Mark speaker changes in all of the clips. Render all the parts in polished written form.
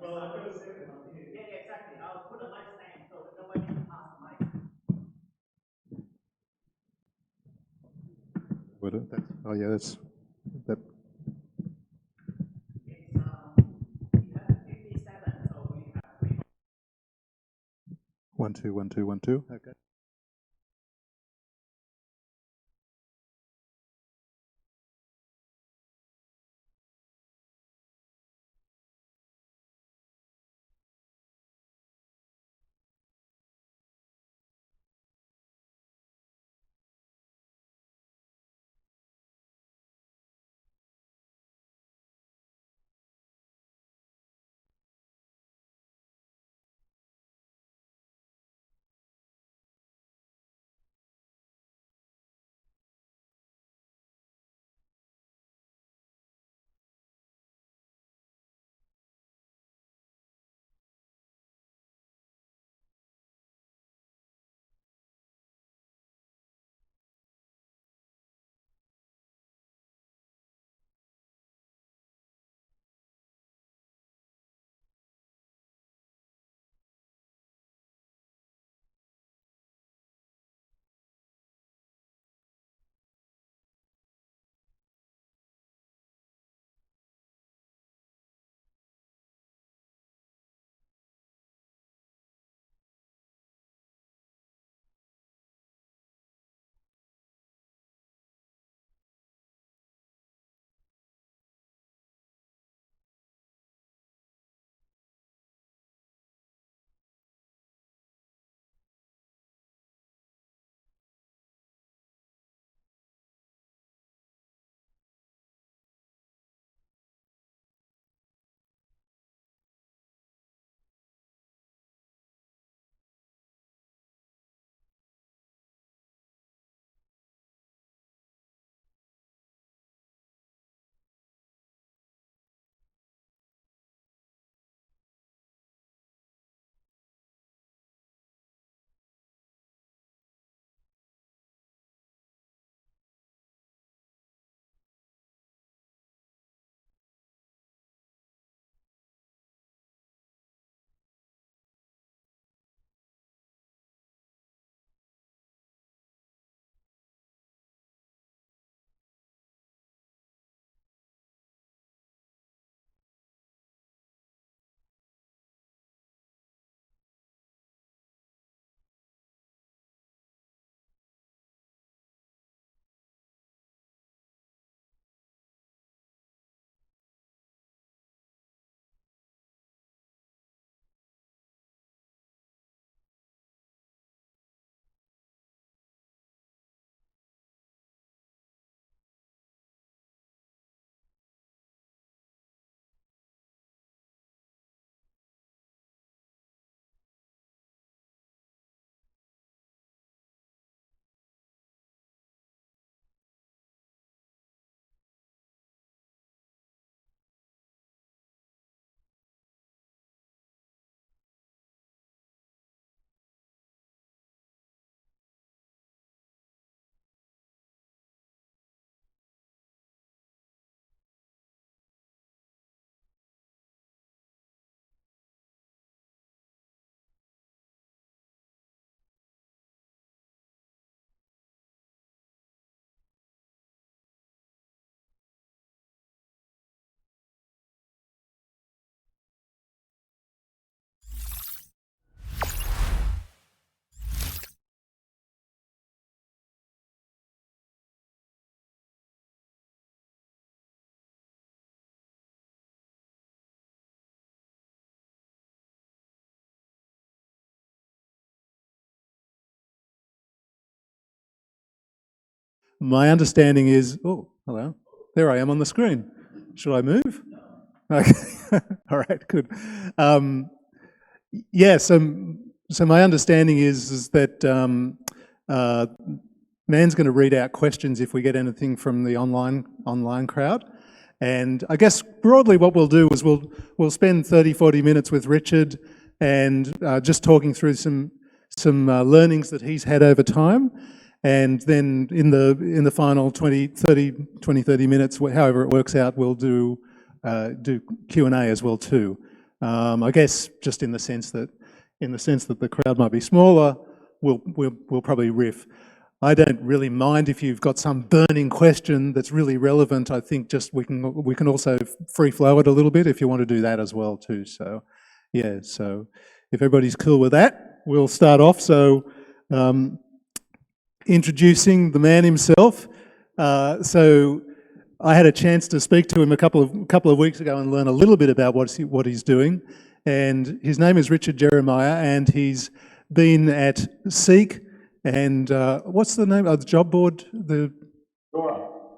Speaker 1: Well, I've got a second one here. Yeah, exactly. I'll put a mic stand so that nobody can pass the mic.
Speaker 2: Oh yeah, that's that.
Speaker 1: It's 57, so we have 3.
Speaker 2: 1 2 1 2 1 2. Okay. My understanding is, oh, hello, there I am on the screen. Should I move? Okay, all right, good. Yeah, so my understanding is that Man's going to read out questions if we get anything from the online crowd. And I guess broadly what we'll do is we'll spend 30, 40 minutes with Richard and just talking through some learnings that he's had over time. And then in the final 20, 30 minutes, however it works out, we'll do Q&A as well too. I guess just in the sense that the crowd might be smaller, we'll probably riff. I don't really mind if you've got some burning question that's really relevant. I think just we can also free flow it a little bit if you want to do that as well too. So yeah, so if everybody's cool with that, we'll start off. So introducing the man himself. So I had a chance to speak to him a couple of weeks ago and learn a little bit about what he's doing. And his name is Richard Jeremiah, and he's been at Seek and what's the name of the job board? The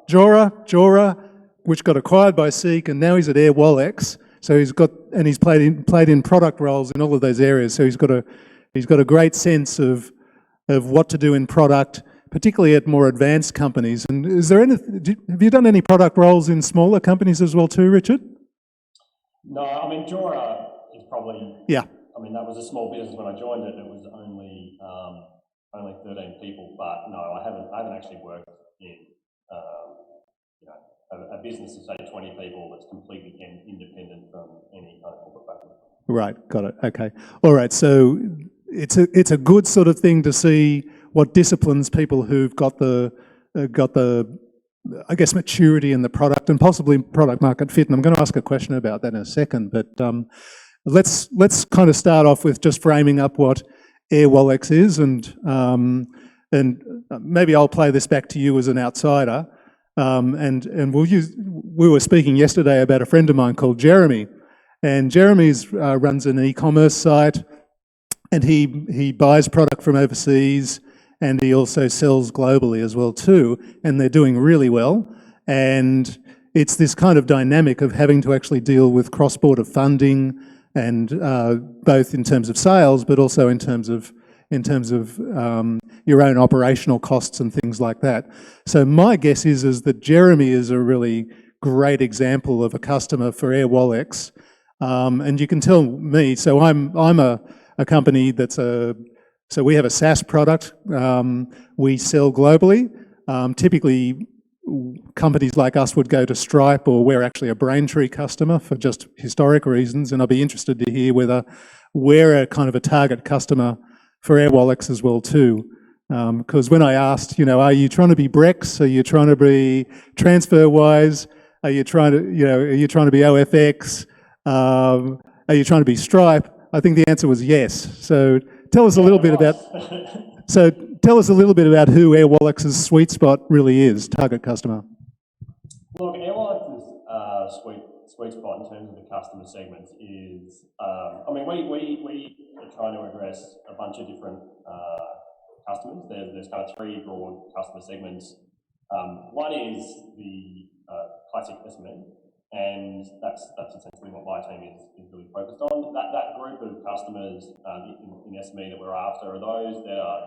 Speaker 2: Jora, which got acquired by Seek, and now he's at Airwallex. So he's played in product roles in all of those areas. So he's got a great sense of what to do in product, particularly at more advanced companies. And have you done any product roles in smaller companies as well too, Richard?
Speaker 3: No, I mean, Jora is probably...
Speaker 2: Yeah.
Speaker 3: I mean, that was a small business when I joined it. It was only 13 people, but no, I haven't actually worked in, a business of say 20 people that's completely independent from any kind of corporate background. Right,
Speaker 2: got it, okay. All right, so it's a good sort of thing to see what disciplines people who've got the I guess maturity in the product and possibly product market fit. And I'm going to ask a question about that in a second, but let's kind of start off with just framing up what Airwallex is, and maybe I'll play this back to you as an outsider. And we were speaking yesterday about a friend of mine called Jeremy, and Jeremy runs an e-commerce site, and he buys product from overseas, and he also sells globally as well too, and they're doing really well. And it's this kind of dynamic of having to actually deal with cross-border funding, and both in terms of sales, but also in terms of your own operational costs and things like that. So my guess is that Jeremy is a really great example of a customer for Airwallex, and you can tell me. So I'm a company so we have a SaaS product. We sell globally. Typically, companies like us would go to Stripe, or we're actually a Braintree customer for just historic reasons, and I'd be interested to hear whether we're a kind of a target customer for Airwallex as well too. Because when I asked, are you trying to be Brex? Are you trying to be TransferWise? Are you trying to be OFX? Are you trying to be Stripe? I think the answer was yes. So tell us a little bit about. So tell us a little bit about who Airwallex's sweet spot really is, target customer.
Speaker 3: Look, Airwallex's sweet spot in terms of the customer segments is, we are trying to address a bunch of different customers. There's kind of three broad customer segments. One is the classic SME, and that's essentially what my team is really focused on. That group of customers in SME that we're after are those that are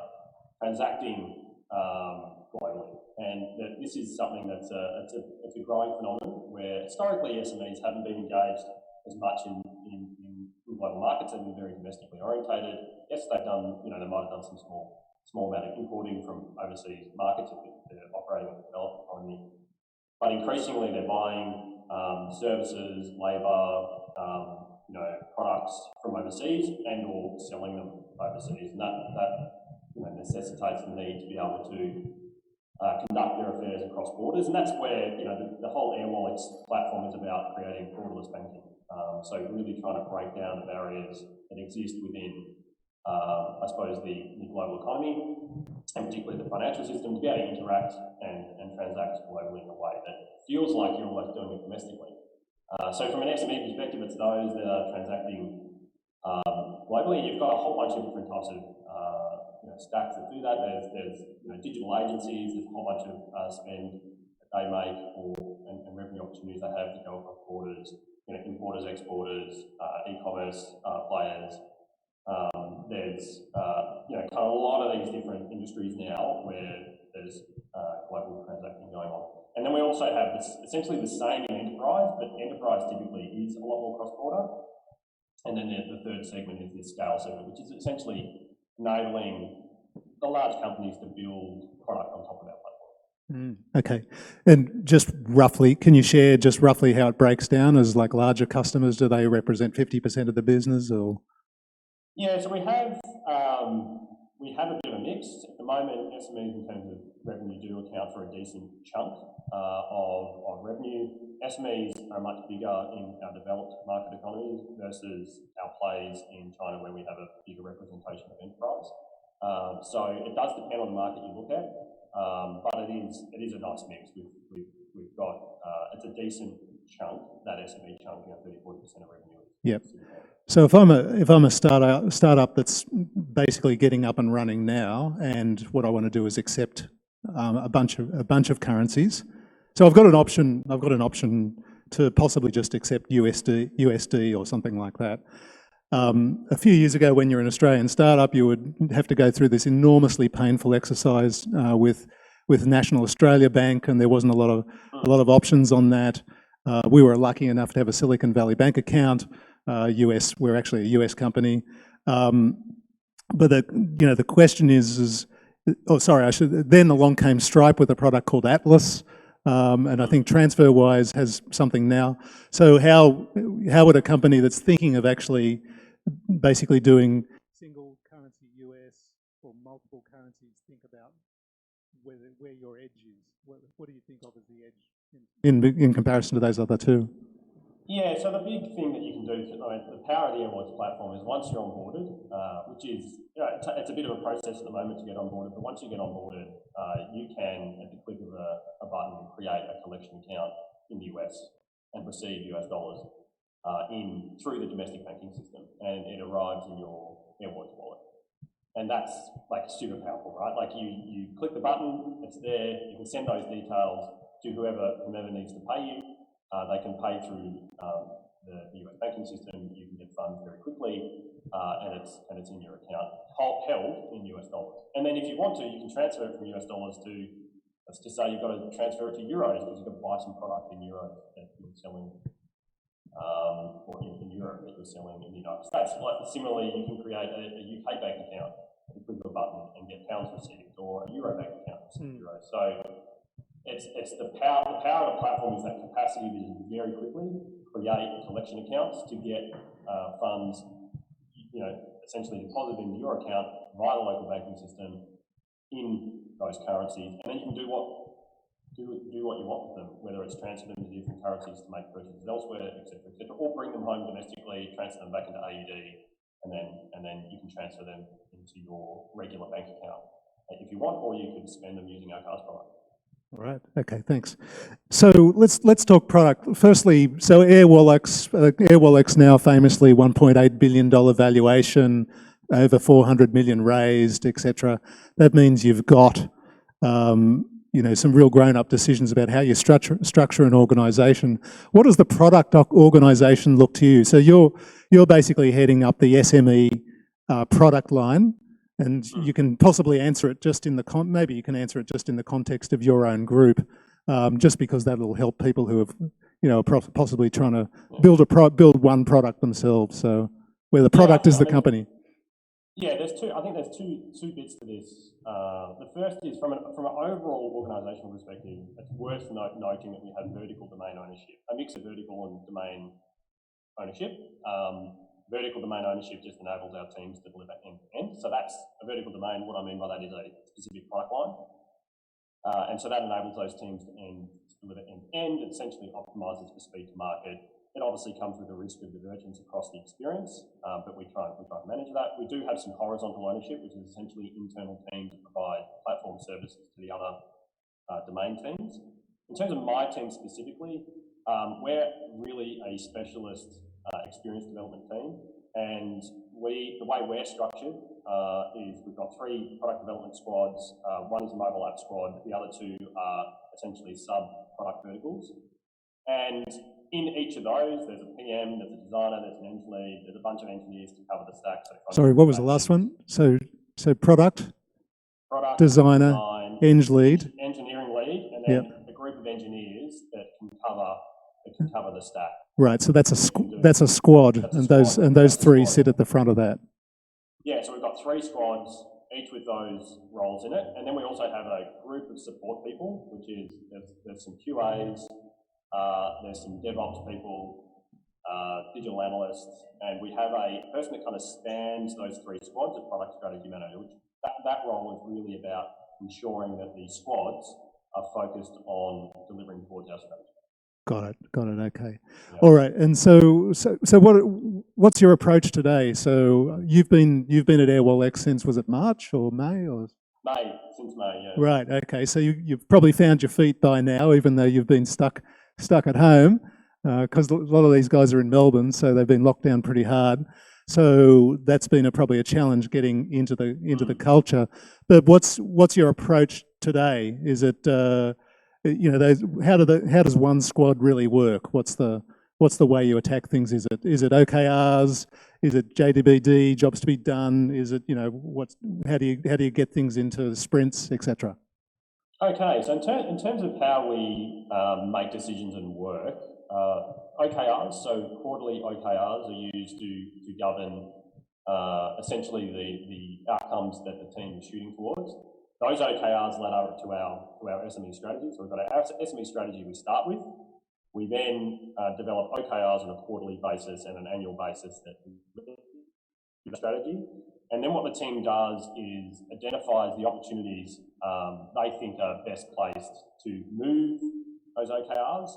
Speaker 3: transacting globally, and this is something that's it's a growing phenomenon where historically SMEs haven't been engaged as much in global markets. They've been very domestically orientated. Yes, they've done, they might have done some small amount of importing from overseas markets if they're operating in the developed economy, but increasingly they're buying services, labour, products from overseas and or selling them overseas, and that necessitates the need to be able to conduct their affairs across borders, and that's where the whole Airwallex platform is about creating borderless banking. So really trying to break down the barriers that exist within, I suppose, the global economy, and particularly the financial system, to be able to interact and transact globally in a way that feels like you're almost doing it domestically. So from an SME perspective, it's those that are transacting globally. You've got a whole bunch of different types of stacks that do that. There's digital agencies. There's a whole bunch of spend that they make and revenue opportunities they have to go across borders. Importers, exporters, e-commerce players. There's kind of a lot of these different industries now where there's global transacting going on. And then we also have essentially the same in enterprise, but enterprise typically is a lot more cross-border. And then the third segment is the scale segment, which is essentially enabling the large companies to build product on top of our platform.
Speaker 2: Okay. And just roughly, can you share just roughly how it breaks down as like larger customers? Do they represent 50% of the business or?
Speaker 3: Yeah, so we have a bit of a mix. At the moment, SMEs in terms of revenue do account for a decent chunk of revenue. SMEs are much bigger in our developed market economies versus our plays in China where we have a bigger representation of enterprise. So it does depend on the market you look at, but it is a nice mix. We've got it's a decent chunk, that SME chunk, 30-40% of revenue.
Speaker 2: Yep. So if I'm a startup that's basically getting up and running now, and what I want to do is accept a bunch of currencies. So I've got an option to possibly just accept USD or something like that. A few years ago, when you're an Australian startup, you would have to go through this enormously painful exercise with National Australia Bank, and there wasn't a lot of options on that. We were lucky enough to have a Silicon Valley Bank account. We're actually a US company, but the question is then along came Stripe with a product called Atlas, and I think TransferWise has something now. So how would a company that's thinking of actually basically doing single currency US or multiple currencies think about where your edge is? What do you think of as the edge in comparison to those other two?
Speaker 3: Yeah, so the big thing that you can do, the power of the Airwallex platform is once you're onboarded, which is, it's a bit of a process at the moment to get onboarded, but once you get onboarded, you can, at the click of a button, create a collection account in the US and receive US dollars through the domestic banking system, and it arrives in your Airwallex wallet. And that's like super powerful, right? Like you click the button, it's there, you can send those details to whomever needs to pay you. They can pay through the US banking system. You can get funds very quickly, and it's in your account, held in US dollars. And then if you want to, you can transfer it from US dollars to, let's just say you've got to transfer it to euros because you've got to buy some product in euros that you're selling, or in Europe that you're selling in the United States. Like similarly, you can create a UK bank account, you click a button and get pounds received, or a Euro bank account receive euros. So it's the power of the platform is that capacity that you can very quickly create collection accounts to get funds, essentially deposited into your account via the local banking system in those currencies, and then you can do what you want with them, whether it's transfer them to different currencies to make purchases elsewhere, etc., or bring them home domestically, transfer them back into AUD, and then you can transfer them into your regular bank account if you want, or you can spend them using our cards product.
Speaker 2: All right. Okay. Thanks. So let's talk product. Firstly, so Airwallex now famously $1.8 billion valuation, over 400 million raised, etc. That means you've got some real grown-up decisions about how you structure an organisation. What does the product organisation look to you? So you're basically heading up the SME product line. And you can possibly answer it just in the maybe you can answer it just in the context of your own group, just because that'll help people who have, possibly trying to build one product themselves. So where the product is the company.
Speaker 3: Yeah, I think there's two bits to this. The first is from an overall organisational perspective, it's worth noting that we have vertical domain ownership, a mix of vertical and domain ownership. Vertical domain ownership just enables our teams to deliver end-to-end. So that's a vertical domain. What I mean by that is a specific product line. And so that enables those teams to deliver end-to-end. It essentially optimises for speed to market. It obviously comes with a risk of divergence across the experience, but we try and manage that. We do have some horizontal ownership, which is essentially internal teams that provide platform services to the other domain teams. In terms of my team specifically, we're really a specialist experience development team, and the way we're structured is we've got 3 product development squads. One is a mobile app squad, the other 2 are essentially sub-product verticals. And in each of those, there's a PM, there's a designer, there's an eng lead, there's a bunch of engineers to cover the stack.
Speaker 2: Sorry, what was the last one? So product designer, eng lead,
Speaker 3: engineering lead, and then a group of engineers that can cover the stack.
Speaker 2: Right, so that's a squad, and those 3 sit at the front of that.
Speaker 3: Yeah, so we've got 3 squads, each with those roles in it. And then we also have a group of support people, which is there's some QAs, there's some DevOps people, digital analysts, and we have a person that kind of spans those three squads, a product strategy manager, which that role is really about ensuring that the squads are focused on delivering towards our strategy.
Speaker 2: Got it, okay.
Speaker 3: Yeah.
Speaker 2: All right, and so what's your approach today? So you've been at Airwallex since, was it March or May or?
Speaker 3: May, since May, yeah.
Speaker 2: Right, okay, so you've probably found your feet by now, even though you've been stuck at home, because a lot of these guys are in Melbourne, so they've been locked down pretty hard. So that's been probably a challenge getting into the culture. But what's your approach today? Is it how does one squad really work? What's the way you attack things? Is it OKRs? Is it JDBD, jobs to be done? Is it how do you get things into sprints, etc.?
Speaker 3: Okay, so in terms of how we make decisions and work, OKRs, so quarterly OKRs are used to govern essentially the outcomes that the team is shooting towards. Those OKRs led over to our SME strategy. So we've got our SME strategy we start with. We then develop OKRs on a quarterly basis and an annual basis that we strategy. And then what the team does is identifies the opportunities they think are best placed to move those OKRs,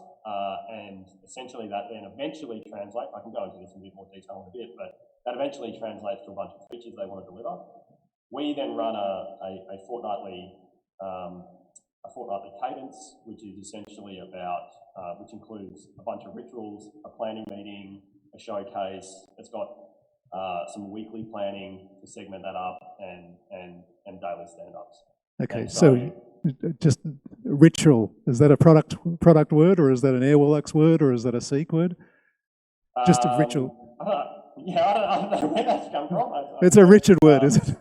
Speaker 3: and essentially that then eventually translates, I can go into this in a bit more detail in a bit, but that eventually translates to a bunch of features they want to deliver. We then run a fortnightly cadence, which is essentially about, which includes a bunch of rituals, a planning meeting, a showcase. It's got some weekly planning to segment that up, and daily stand-ups.
Speaker 2: Okay, so just ritual, is that a product word, or is that an Airwallex word, or is that a Seek word? Just a ritual.
Speaker 3: I don't know where that's come from.
Speaker 2: It's a Richard word, is it?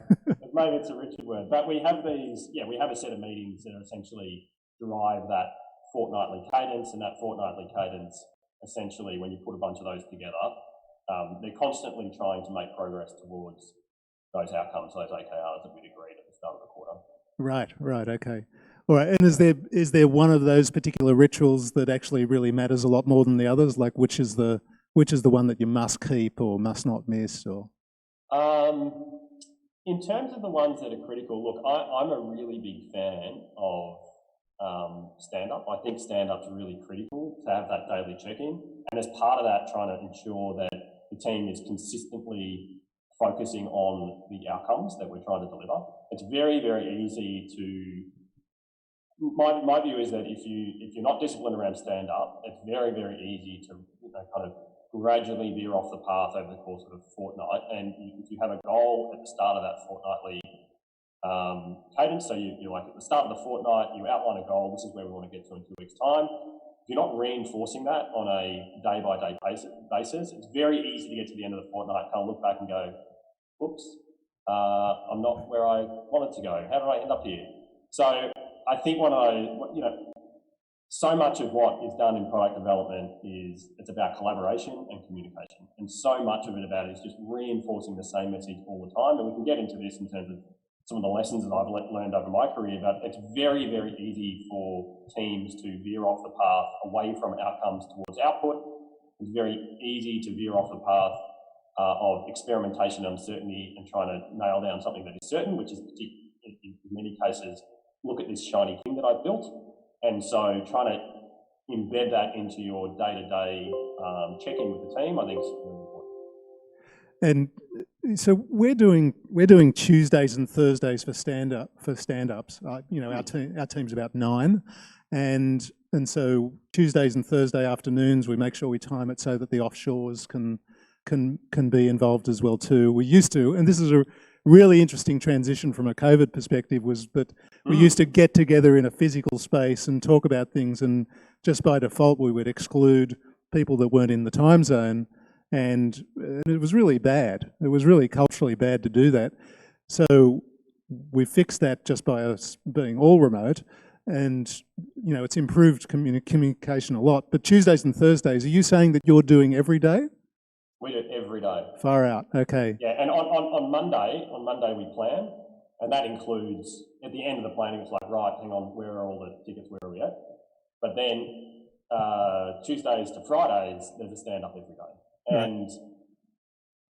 Speaker 3: Maybe it's a Richard word, but we have these, we have a set of meetings that are essentially drive that fortnightly cadence, and that fortnightly cadence, essentially, when you put a bunch of those together, they're constantly trying to make progress towards those outcomes, those OKRs that we'd agreed at the start of the quarter.
Speaker 2: Right, okay. All right, and is there one of those particular rituals that actually really matters a lot more than the others? Like which is the one that you must keep or must not miss? Or
Speaker 3: in terms of the ones that are critical, look, I'm a really big fan of stand-up. I think stand-up's really critical to have that daily check-in, and as part of that, trying to ensure that the team is consistently focusing on the outcomes that we're trying to deliver. It's very, very easy to. My view is that if you're not disciplined around stand-up, it's very, very easy to kind of gradually veer off the path over the course of a fortnight. And if you have a goal at the start of that fortnightly cadence, so you're like at the start of the fortnight, you outline a goal, this is where we want to get to in 2 weeks' time. If you're not reinforcing that on a day-by-day basis, it's very easy to get to the end of the fortnight, kind of look back and go, oops, I'm not where I wanted to go. How did I end up here? So I think so much of what is done in product development it's about collaboration and communication. And so much of it about is just reinforcing the same message all the time. And we can get into this in terms of some of the lessons that I've learned over my career, but it's very, very easy for teams to veer off the path away from outcomes towards output. It's very easy to veer off the path of experimentation and uncertainty and trying to nail down something that is certain, which is in many cases, look at this shiny thing that I've built. And so trying to embed that into your day-to-day check-in with the team, I think is really important.
Speaker 2: And so we're doing Tuesdays and Thursdays for stand-ups. Our team's about 9, and so Tuesdays and Thursday afternoons we make sure we time it so that the offshores can be involved as well too. We used to, and this is a really interesting transition from a COVID perspective, was that we used to get together in a physical space and talk about things, and just by default we would exclude people that weren't in the time zone, and it was really bad. It was really culturally bad to do that. So we fixed that just by us being all remote, and it's improved communication a lot. But Tuesdays and Thursdays, are you saying that you're doing every day?
Speaker 3: We do it every day.
Speaker 2: Far out, okay.
Speaker 3: Yeah, and on Monday we plan. And that includes, at the end of the planning, it's like, right, hang on, where are all the tickets, where are we at? But then Tuesdays to Fridays, there's a stand-up every day.
Speaker 2: Right.
Speaker 3: And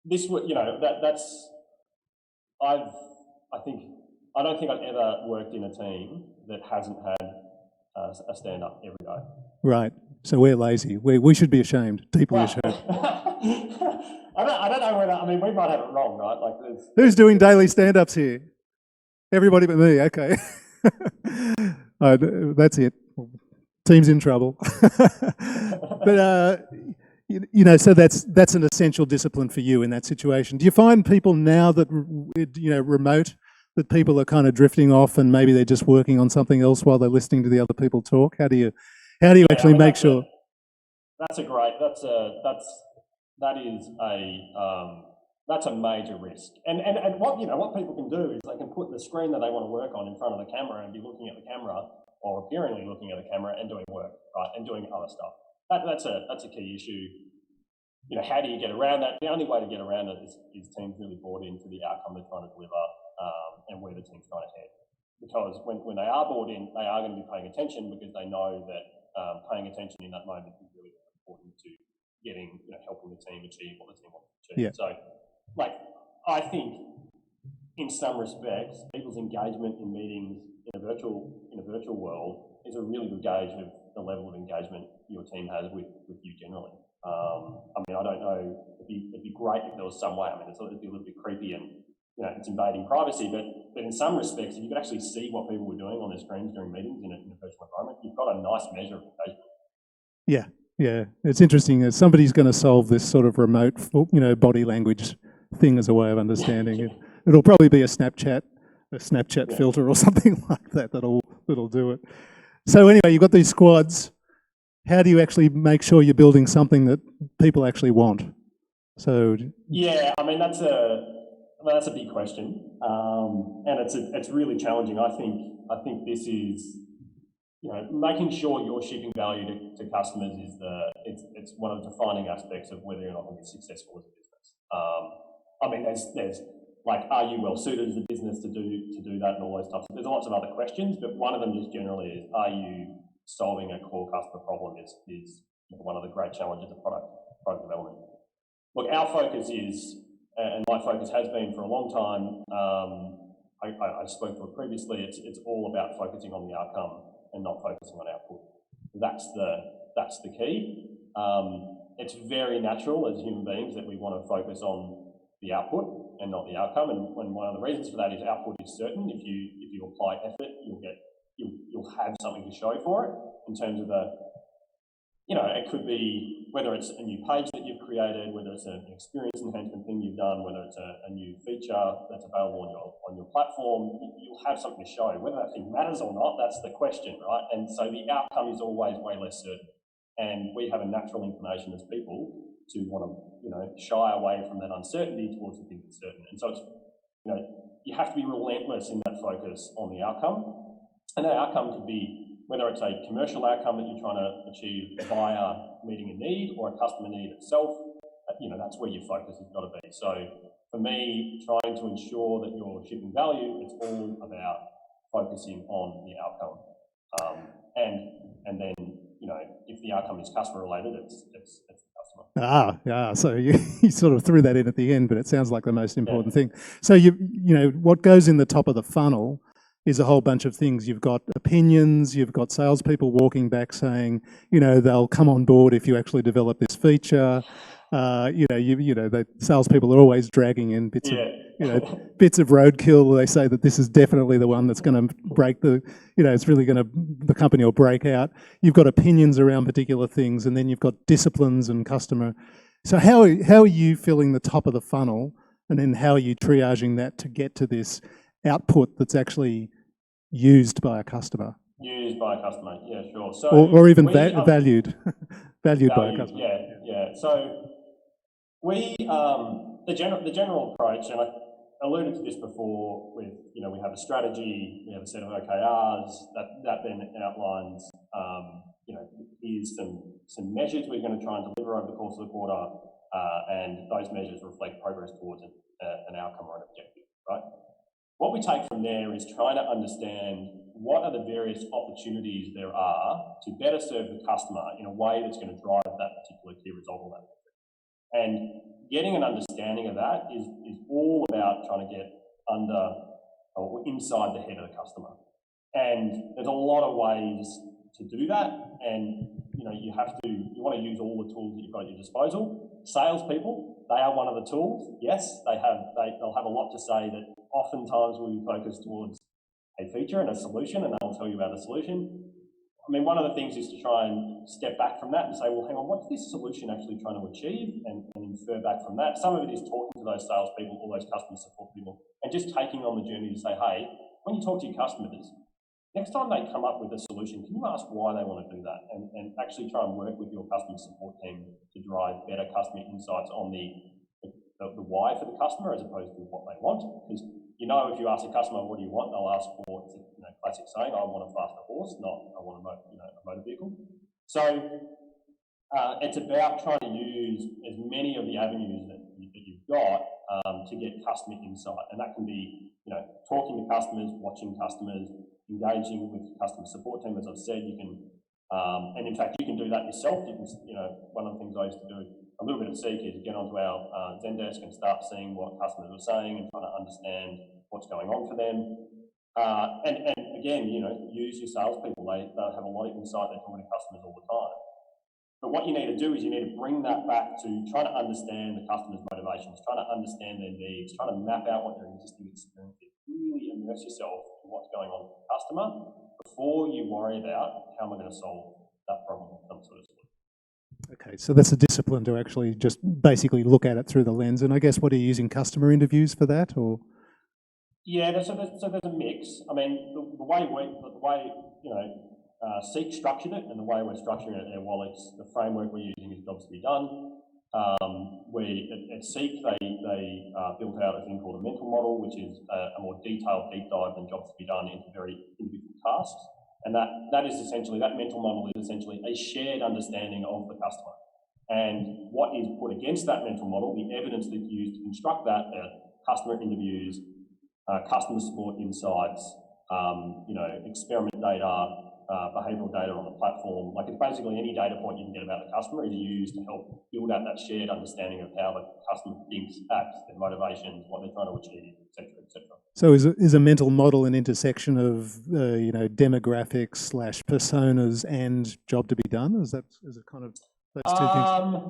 Speaker 3: this would, I don't think I've ever worked in a team that hasn't had a stand-up every day.
Speaker 2: Right. So we're lazy. We should be ashamed, deeply
Speaker 3: Well,
Speaker 2: ashamed.
Speaker 3: I don't know whether, I mean, we might have it wrong, right? Like,
Speaker 2: Who's doing daily stand-ups here? Everybody but me, okay. That's it. Team's in trouble. But, so that's an essential discipline for you in that situation. Do you find people now that, remote, that people are kind of drifting off and maybe they're just working on something else while they're listening to the other people talk? How do you actually make sure?
Speaker 3: That's a major risk. And what people can do is they can put the screen that they want to work on in front of the camera and be looking at the camera or appearingly looking at the camera and doing work, right, and doing other stuff. That's a key issue. How do you get around that? The only way to get around it is teams really bought into the outcome they're trying to deliver and where the team's trying to head. Because when they are bought in, they are going to be paying attention because they know that paying attention in that moment is really important to helping the team achieve what the team wants to achieve. Yeah. So, I think in some respects, people's engagement in meetings in a virtual world is a really good gauge of the level of engagement your team has with you generally. I don't know. It'd be great if there was some way. It'd be a little bit creepy and it's invading privacy. But in some respects, if you could actually see what people were doing on their screens during meetings in a virtual environment, you've got a nice measure of engagement.
Speaker 2: Yeah. It's interesting. Somebody's going to solve this sort of remote, body language thing as a way of understanding it. It'll probably be a Snapchat filter or something like that that'll do it. So anyway, you've got these squads. How do you actually make sure you're building something that people actually want? So
Speaker 3: yeah, that's a big question, and it's really challenging. I think this is making sure you're shipping value to customers is it's one of the defining aspects of whether or not you're successful as a business. There's are you well suited as a business to do that and all those types of. There's lots of other questions, but one of them just generally is, are you solving a core customer problem is one of the great challenges of product development. Look, our focus is, and my focus has been for a long time, I spoke to it previously, it's all about focusing on the outcome and not focusing on output. That's the key. It's very natural as human beings that we want to focus on the output and not the outcome. And one of the reasons for that is output is certain. If you apply effort, you'll have something to show for it in terms of it could be whether it's a new page that you've created, whether it's an experience enhancement thing you've done, whether it's a new feature that's available on your platform, you'll have something to show. Whether that thing matters or not, that's the question, right? And so the outcome is always way less certain. And we have a natural inclination as people to want to, shy away from that uncertainty towards the thing that's certain. And so it's, you have to be relentless in that focus on the outcome. And that outcome could be whether it's a commercial outcome that you're trying to achieve via meeting a need or a customer need itself. That's where your focus has got to be. So for me, trying to ensure that you're shipping value, it's all about focusing on the outcome. And then, if the outcome is customer related, it's the customer.
Speaker 2: So you sort of threw that in at the end, but it sounds like the most important thing. So what goes in the top of the funnel is a whole bunch of things. You've got opinions, you've got salespeople walking back saying, they'll come on board if you actually develop this feature. The salespeople are always dragging in bits of roadkill. They say that this is definitely the one that's going to break it's really going to, the company will break out. You've got opinions around particular things, and then you've got disciplines and customer. So how are you filling the top of the funnel, and then how are you triaging that to get to this output that's actually used by a customer?
Speaker 3: Used by a customer, yeah, sure. So
Speaker 2: or even valued by a customer.
Speaker 3: Yeah. So the general approach, and I alluded to this before with, we have a strategy, we have a set of OKRs that then outlines, here's some measures we're going to try and deliver over the course of the quarter, and those measures reflect progress towards an outcome or an objective, right? What what we take from there is trying to understand what are the various opportunities there are to better serve the customer in a way that's going to drive that particular key result or that. And getting an understanding of that is all about trying to get under or inside the head of the customer. And there's a lot of ways to do that. And you want to use all the tools that you've got at your disposal. Salespeople, they are one of the tools. Yes, they'll have a lot to say that oftentimes will be focused towards a feature and a solution, and they'll tell you about the solution. I mean, one of the things is to try and step back from that and say, well, hang on, what's this solution actually trying to achieve, and infer back from that. Some of it is talking to those salespeople or those customer support people and just taking on the journey to say, hey, when you talk to your customers, next time they come up with a solution, can you ask why they want to do that, and actually try and work with your customer support team to drive better customer insights on the why for the customer as opposed to what they want. Because if you ask a customer, what do you want, they'll ask for, classic saying, I want a faster horse, not I want a motor vehicle. So it's about trying to use as many of the avenues that you've got to get customer insight, and that can be talking to customers, watching customers, engaging with the customer support team. As I've said, you can, and in fact, you can do that yourself. You can, one of the things I used to do a little bit at Seek is get onto our Zendesk and start seeing what customers are saying and trying to understand what's going on for them. And again, use your salespeople. They have a lot of insight. They're talking to customers all the time. But what you need to do is you need to bring that back to trying to understand the customer's motivations, trying to understand their needs, trying to map out what their existing experience is. Really immerse yourself in what's going on with the customer before you worry about how am I going to solve that problem with some sort of solution.
Speaker 2: Okay, so that's a discipline to actually just basically look at it through the lens. And I guess, what are you using, customer interviews for that, or?
Speaker 3: Yeah, there's a mix. I mean, the way Seek structured it, and the way we're structuring it at Airwallex, the framework we're using is jobs to be done. At Seek, they built out a thing called a mental model, which is a more detailed deep dive than jobs to be done into very individual tasks. And that is essentially, that mental model is essentially a shared understanding of the customer. And what is put against that mental model, the evidence that's used to construct that, customer interviews, customer support insights, experiment data, behavioural data on the platform. Like, it's basically any data point you can get about the customer is used to help build out that shared understanding of how the customer thinks, acts, their motivations, what they're trying to achieve, etc., etc.
Speaker 2: So is a mental model an intersection of demographics / personas and job to be done? Is it kind of those two things?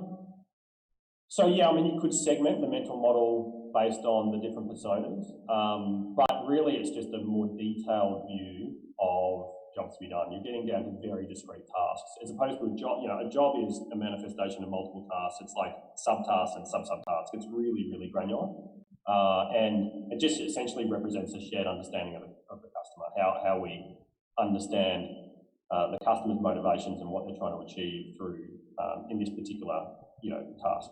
Speaker 3: So yeah, I mean, you could segment the mental model based on the different personas, but really it's just a more detailed view of jobs to be done. You're getting down to very discrete tasks, as opposed to a job. A job is a manifestation of multiple tasks. It's like subtasks and sub-subtasks. It's really, really granular. And it just essentially represents a shared understanding of the customer, how we understand the customer's motivations and what they're trying to achieve through, in this particular, task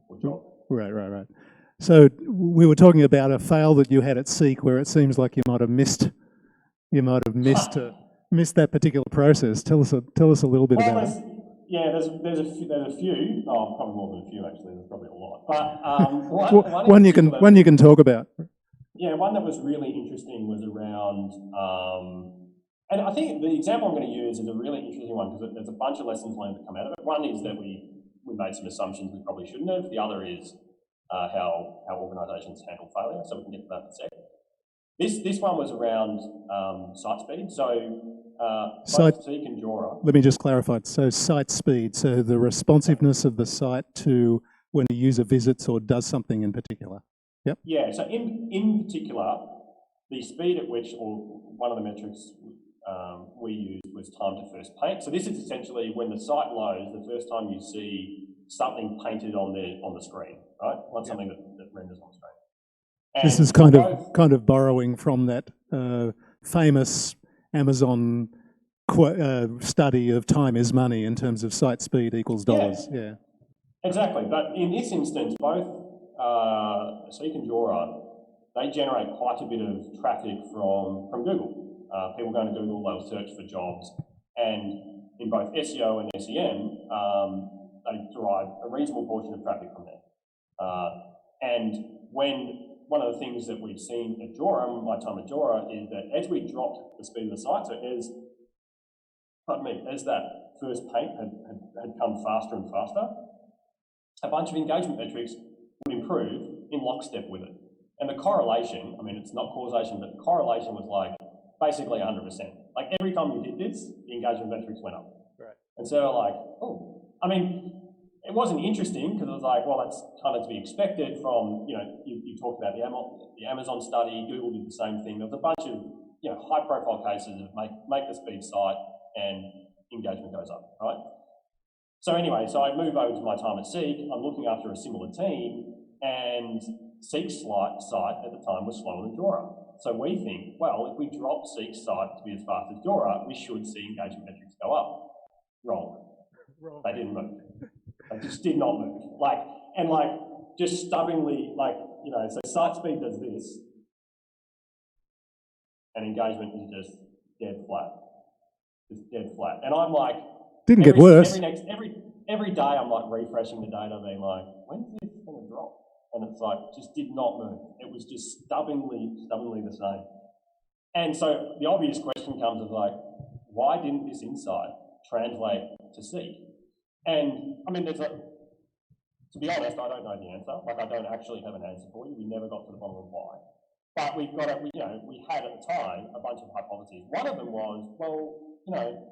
Speaker 3: or job.
Speaker 2: Right. So we were talking about a fail that you had at Seek, where it seems like you might have missed that particular process. Tell us a little bit about it.
Speaker 3: Yeah, there's a few. Oh, probably more than a few actually. There's probably a lot. But one
Speaker 2: you can talk about.
Speaker 3: Yeah, one that was really interesting was around, and I think the example I'm going to use is a really interesting one because there's a bunch of lessons learned that come out of it. One is that we made some assumptions we probably shouldn't have. The other is how organisations handle failure. So we can get to that in a sec. This one was around site speed. So both Seek and Jora.
Speaker 2: Let me just clarify. So site speed, so the responsiveness of the site to when a user visits or does something in particular. Yep.
Speaker 3: Yeah, so in particular, the speed at which, or one of the metrics we used was time to first paint. So this is essentially when the site loads, the first time you see something painted on the screen, right? Not something that renders on the screen. And
Speaker 2: this is kind of borrowing from that famous Amazon study of time is money in terms of site speed equals dollars. Yeah.
Speaker 3: Exactly, but in this instance, both Seek and Jora, they generate quite a bit of traffic from Google. People going to Google, they'll search for jobs, and in both SEO and SEM, they derive a reasonable portion of traffic from there. And when one of the things that we've seen at Jora, my time at Jora, is that as we dropped the speed of the site, so as that first paint had come faster and faster, a bunch of engagement metrics would improve in lockstep with it. And the correlation, I mean, it's not causation, but the correlation was like basically 100%. Like every time you did this, the engagement metrics went up.
Speaker 2: Right.
Speaker 3: And so like, oh, I mean, it wasn't interesting because it was like, well, that's kind of to be expected from, you know, you talked about the Amazon study, Google did the same thing. There was a bunch of, you know, high profile cases of make the speed site and engagement goes up, right? So anyway, so I move over to my time at Seek. I'm looking after a similar team, and Seek's site at the time was slower than Jora. So we think, well, if we drop Seek's site to be as fast as Jora, we should see engagement metrics go up. Wrong. They didn't move. They just did not move. Just stubbornly, you know, so site speed does this, and engagement is just dead flat. Just dead flat. And I'm like,
Speaker 2: didn't get worse.
Speaker 3: Every day I'm like refreshing the data, being like, when's this going to drop? And it's like, just did not move. It was just stubbornly the same. And so the obvious question comes of like, why didn't this insight translate to Seek? And I mean, to be honest, I don't know the answer. Like, I don't actually have an answer for you. We never got to the bottom of why. But we had at the time a bunch of hypotheses. One of them was, well, you know,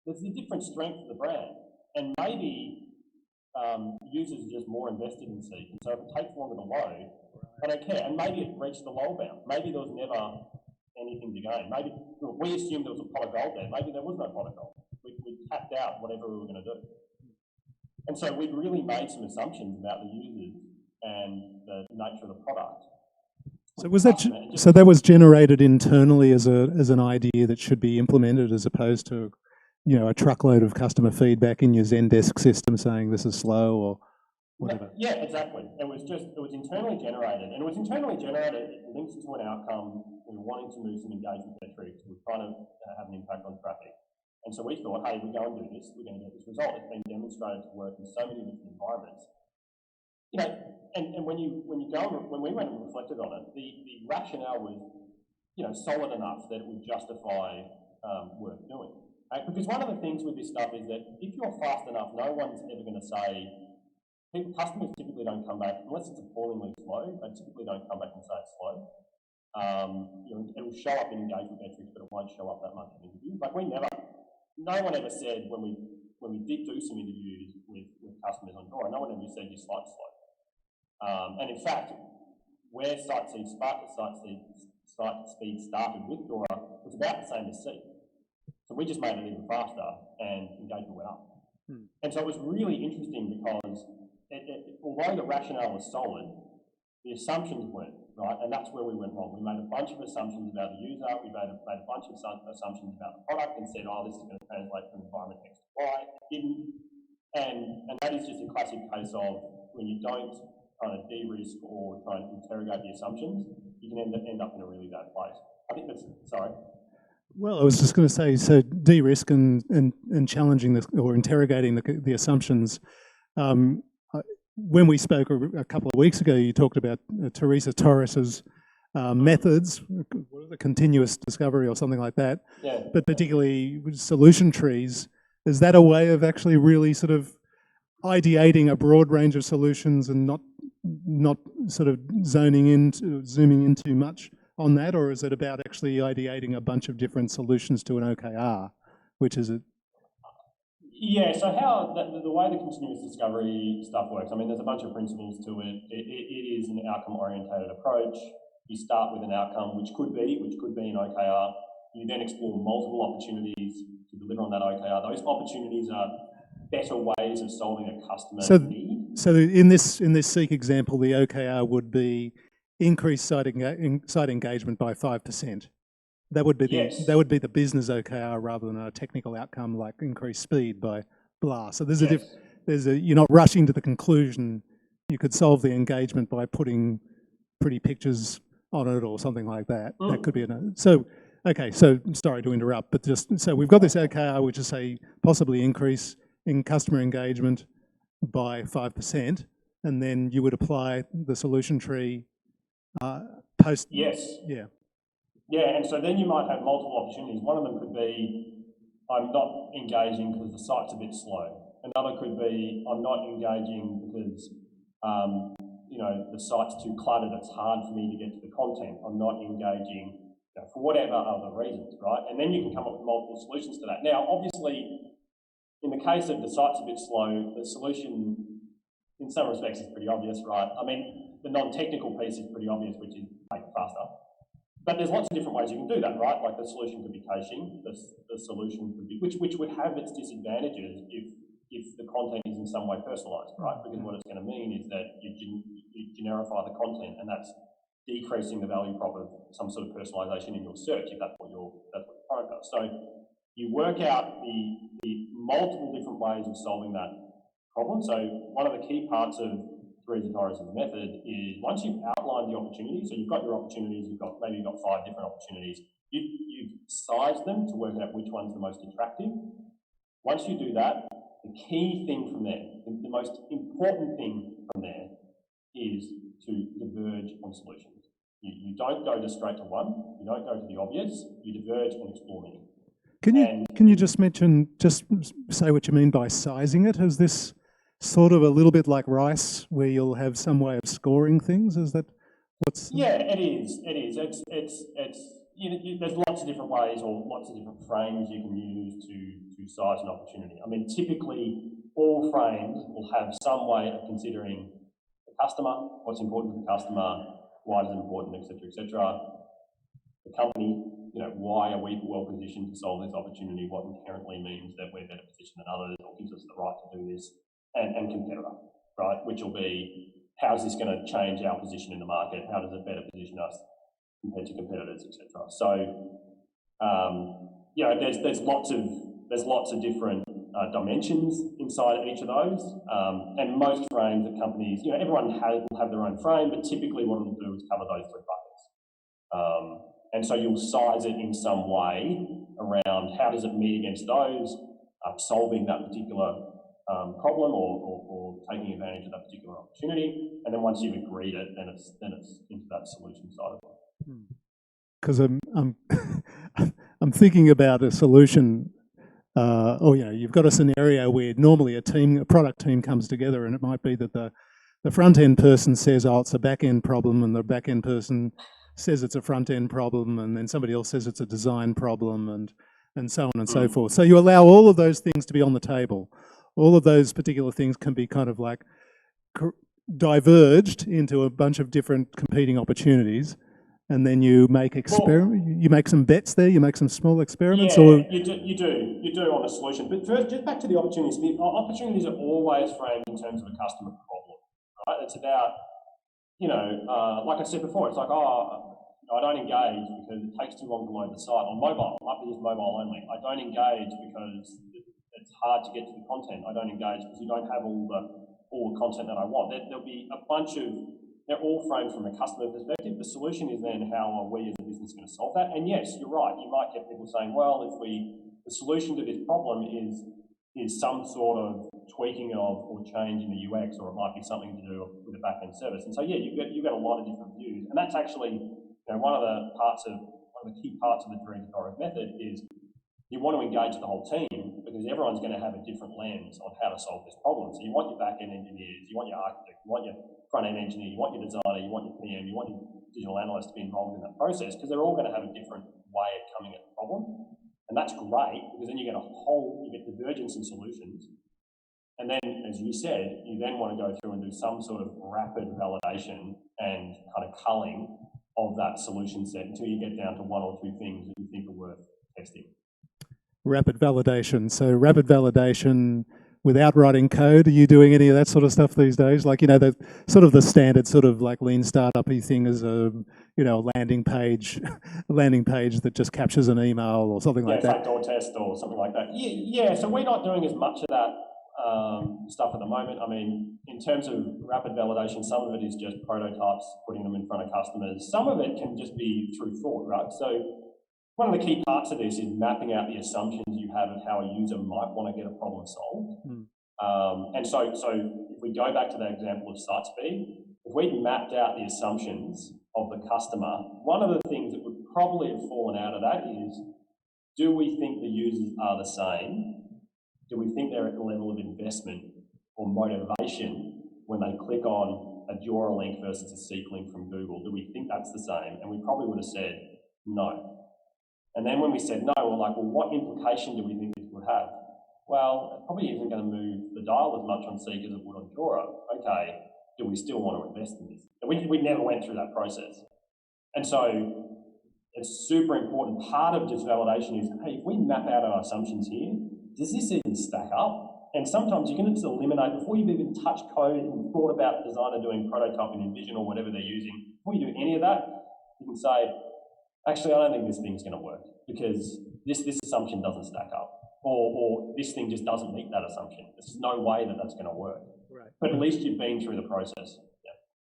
Speaker 3: there's a different strength of the brand, and maybe users are just more invested in Seek, and so if it takes longer to load, they don't care. And maybe it reached the low bound. Maybe there was never anything to gain. Maybe we assumed there was a pot of gold there. Maybe there was no pot of gold. We tapped out whatever we were going to do. And so we'd really made some assumptions about the users and the nature of the product.
Speaker 2: So was that so that was generated internally as an idea that should be implemented, as opposed to, you know, a truckload of customer feedback in your Zendesk system saying this is slow or whatever?
Speaker 3: Yeah, exactly. It was internally generated, and it was internally generated linked to an outcome. We were wanting to move some engagement metrics. We were trying to have an impact on traffic. And so we thought, hey, we go and do this, we're going to get this result. It's been demonstrated to work in so many different environments. You know, and when we went and reflected on it, the rationale was, you know, solid enough that it would justify worth doing. Right? Because one of the things with this stuff is that if you're fast enough, no one's ever going to say, customers typically don't come back, unless it's appallingly slow, they typically don't come back and say it's slow. You know, it will show up in engagement metrics, but it won't show up that much in interviews. Like no one ever said when we did do some interviews with customers on Jora, no one ever said your site's slow. And in fact, where site speed started with Jora was about the same as Seek. So we just made it even faster, and engagement went up. And so it was really interesting because although the rationale was solid, the assumptions weren't, right? And that's where we went wrong. We made a bunch of assumptions about the user, we made a bunch of assumptions about the product and said, oh, this is going to translate from environment X to Y. It didn't. And that is just a classic case of when you don't kind of de-risk or try and interrogate the assumptions, you can end up in a really bad place. I think that's, sorry.
Speaker 2: Well, I was just going to say, so de-risk and challenging this or interrogating the assumptions. When we spoke a couple of weeks ago, you talked about Teresa Torres's methods, the continuous discovery or something like that.
Speaker 3: Yeah.
Speaker 2: But particularly with solution trees, is that a way of actually really sort of ideating a broad range of solutions and not sort of zooming in too much on that, or is it about actually ideating a bunch of different solutions to an OKR, which is it?
Speaker 3: Yeah, so how the way the continuous discovery stuff works, I mean, there's a bunch of principles to it. It is an outcome-orientated approach. You start with an outcome, which could be an OKR. You then explore multiple opportunities to deliver on that OKR. Those opportunities are better ways of solving a customer need. So
Speaker 2: in this Seek example, the OKR would be increase site engagement by 5%. That would be the business OKR rather than a technical outcome like increased speed by blah. So there's you're not rushing to the conclusion. You could solve the engagement by putting pretty pictures on it or something like that. That could be so sorry to interrupt, but so we've got this OKR, which is say possibly increase in customer engagement by 5%, and then you would apply the solution tree post?
Speaker 3: Yes.
Speaker 2: Yeah.
Speaker 3: Yeah, and so then you might have multiple opportunities. One of them could be, I'm not engaging because the site's a bit slow. Another could be, I'm not engaging because, the site's too cluttered, it's hard for me to get to the content. I'm not engaging for whatever other reasons, right? And then you can come up with multiple solutions to that. Now, obviously, in the case of the site's a bit slow, the solution, in some respects, is pretty obvious, right? I mean, the non-technical piece is pretty obvious, which is make it faster. But there's lots of different ways you can do that, right? Like the solution could be caching, the solution could be, which would have its disadvantages if the content is in some way personalised, right? Because what it's going to mean is that you generify the content, and that's decreasing the value prop of some sort of personalisation in your search, if that's what your product does. So you work out the multiple different ways of solving that problem. So one of the key parts of Theresa Torres' method is once you've outlined the opportunity, so you've got your opportunities, maybe you've got 5 different opportunities, you've sized them to work out which one's the most attractive. Once you do that, the key thing from there, the most important thing from there is to diverge on solutions. You don't go just straight to one, you don't go to the obvious, you diverge and explore many.
Speaker 2: Can you just say what you mean by sizing it? Is this sort of a little bit like Rice, where you'll have some way of scoring things? Is that what's?
Speaker 3: Yeah, it is. There's lots of different ways or lots of different frames you can use to size an opportunity. I mean, typically all frames will have some way of considering the customer, what's important to the customer, why is it important, etc., etc. The company, why are we well positioned to solve this opportunity? What inherently means that we're better positioned than others, or gives us the right to do this, and competitor, right? Which will be, how is this going to change our position in the market? How does it better position us compared to competitors, etc. So, there's lots of different dimensions inside each of those, and most frames that companies, everyone will have their own frame, but typically what it'll do is cover those 3 buckets. And so you'll size it in some way around how does it meet against those, solving that particular problem or taking advantage of that particular opportunity, and then once you've agreed it, then it's into that solution side of it.
Speaker 2: Because I'm thinking about a solution, you've got a scenario where normally a product team comes together, and it might be that the front end person says, oh, it's a back end problem, and the back end person says it's a front end problem, and then somebody else says it's a design problem, and so on and so forth. So you allow all of those things to be on the table. All of those particular things can be kind of like diverged into a bunch of different competing opportunities, and then you make you make some bets there, you make some small experiments.
Speaker 3: Yeah,
Speaker 2: or
Speaker 3: you do on a solution. But first, just back to the opportunities. The opportunities are always framed in terms of a customer problem, right? It's about, like I said before, it's like, I don't engage because it takes too long to load the site. On mobile, it might be just mobile only. I don't engage because it's hard to get to the content. I don't engage because you don't have all the content that I want. There'll be a bunch of, they're all framed from a customer perspective. The solution is then, how are we as a business going to solve that? And yes, you're right. You might get people saying, well, the solution to this problem is some sort of tweaking of or change in the UX, or it might be something to do with the back-end service. And so, yeah, you've got a lot of different views. And that's actually, one of the key parts of the Theresa Torres method is you want to engage the whole team, because everyone's going to have a different lens on how to solve this problem. So you want your back-end engineers, you want your architect, you want your front-end engineer, you want your designer, you want your PM, you want your digital analyst to be involved in that process, because they're all going to have a different way of coming at the problem. And that's great, because then you get divergence in solutions. And then, as you said, you then want to go through and do some sort of rapid validation and kind of culling of that solution set until you get down to 1 or 2 things that you think are worth testing.
Speaker 2: Rapid validation. So rapid validation without writing code. Are you doing any of that sort of stuff these days? Like, the sort of the standard sort of like lean startup-y thing is a landing page that just captures an email or something like that.
Speaker 3: Front door test or something like that. Yeah. So we're not doing as much of that stuff at the moment. I mean, in terms of rapid validation, some of it is just prototypes, putting them in front of customers. Some of it can just be through thought, right? So one of the key parts of this is mapping out the assumptions you have of how a user might want to get a problem solved. And so if we go back to that example of site speed, if we mapped out the assumptions of the customer, one of the things that would probably have fallen out of that is, do we think the users are the same? Do we think they're at the level of investment or motivation when they click on a Jura link versus a Seek link from Google? Do we think that's the same? And we probably would have said no. And then when we said no, we're like, well, what implication do we think this would have? Well, it probably isn't going to move the dial as much on Seek as it would on Jura. Okay, do we still want to invest in this? We never went through that process. And so it's super important. Part of just validation is, hey, if we map out our assumptions here, does this even stack up? And sometimes you can just eliminate, before you've even touched code and thought about the designer doing prototype in Envision or whatever they're using, before you do any of that, you can say, actually, I don't think this thing's going to work because this assumption doesn't stack up, or this thing just doesn't meet that assumption. There's no way that that's going to work. Right. But at least you've been through the process.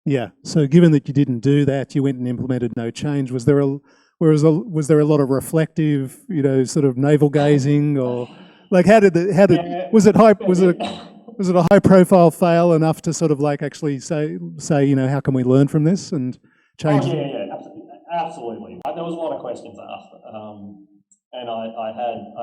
Speaker 2: Yeah. So given that you didn't do that, you went and implemented no change. Was there a lot of reflective, sort of navel gazing, or like was it a high profile fail enough to sort of like actually say how can we learn from this and change?
Speaker 3: Oh, yeah, absolutely. There was a lot of questions asked, and I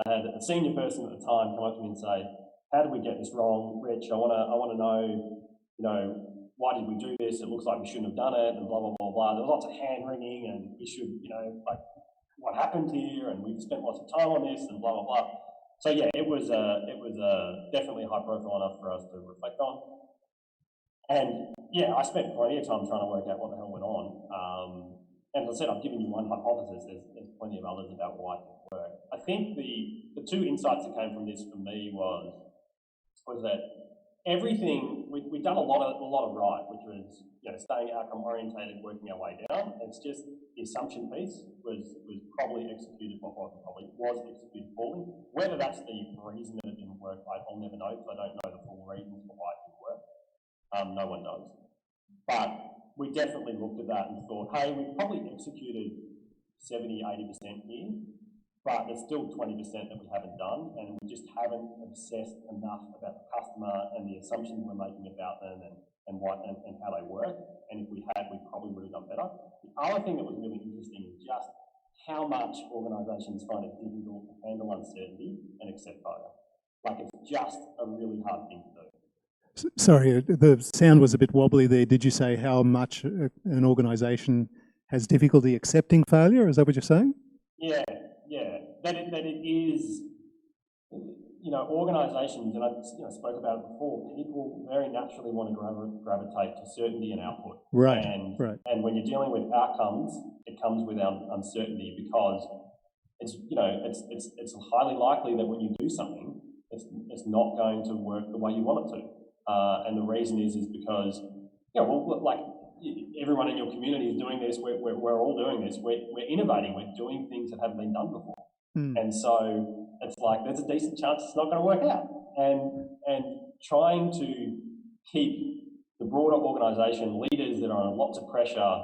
Speaker 3: had a senior person at the time come up to me and say, "How did we get this wrong, Rich? I want to know, why did we do this? It looks like we shouldn't have done it," and blah blah blah blah. There was lots of hand wringing, and we should, like, what happened here, and we've spent lots of time on this, and blah blah blah. So yeah, it was definitely high profile enough for us to reflect on. And yeah, I spent plenty of time trying to work out what the hell went on. And as I said, I've given you one hypothesis. There's plenty of others about why it didn't work. I think the two insights that came from this for me was that everything we'd done a lot of right, which was staying outcome orientated, working our way down. It's just the assumption piece was probably executed, was executed poorly. Whether that's the reason that it didn't work, I'll never know because I don't know the full reasons for why it didn't work. No one does. But we definitely looked at that and thought, hey, we've probably executed 70, 80% here, but there's still 20% that we haven't done, and we just haven't obsessed enough about the customer and the assumptions we're making about them and how they work. And if we had, we probably would have done better. The other thing that was really interesting is just how much organisations find it difficult to handle uncertainty and accept failure. Like, it's just a really hard thing to do.
Speaker 2: Sorry, the sound was a bit wobbly there. Did you say how much an organisation has difficulty accepting failure? Is that what you're saying?
Speaker 3: Yeah. That it is, organisations, and I spoke about it before, people very naturally want to gravitate to certainty and output.
Speaker 2: Right.
Speaker 3: And when you're dealing with outcomes, it comes with uncertainty because it's highly likely that when you do something, it's not going to work the way you want it to. And the reason is because, like everyone in your community is doing this, we're all doing this, we're innovating, we're doing things that haven't been done before. And so it's like there's a decent chance it's not going to work out. And trying to keep the broader organisation, leaders that are under lots of pressure,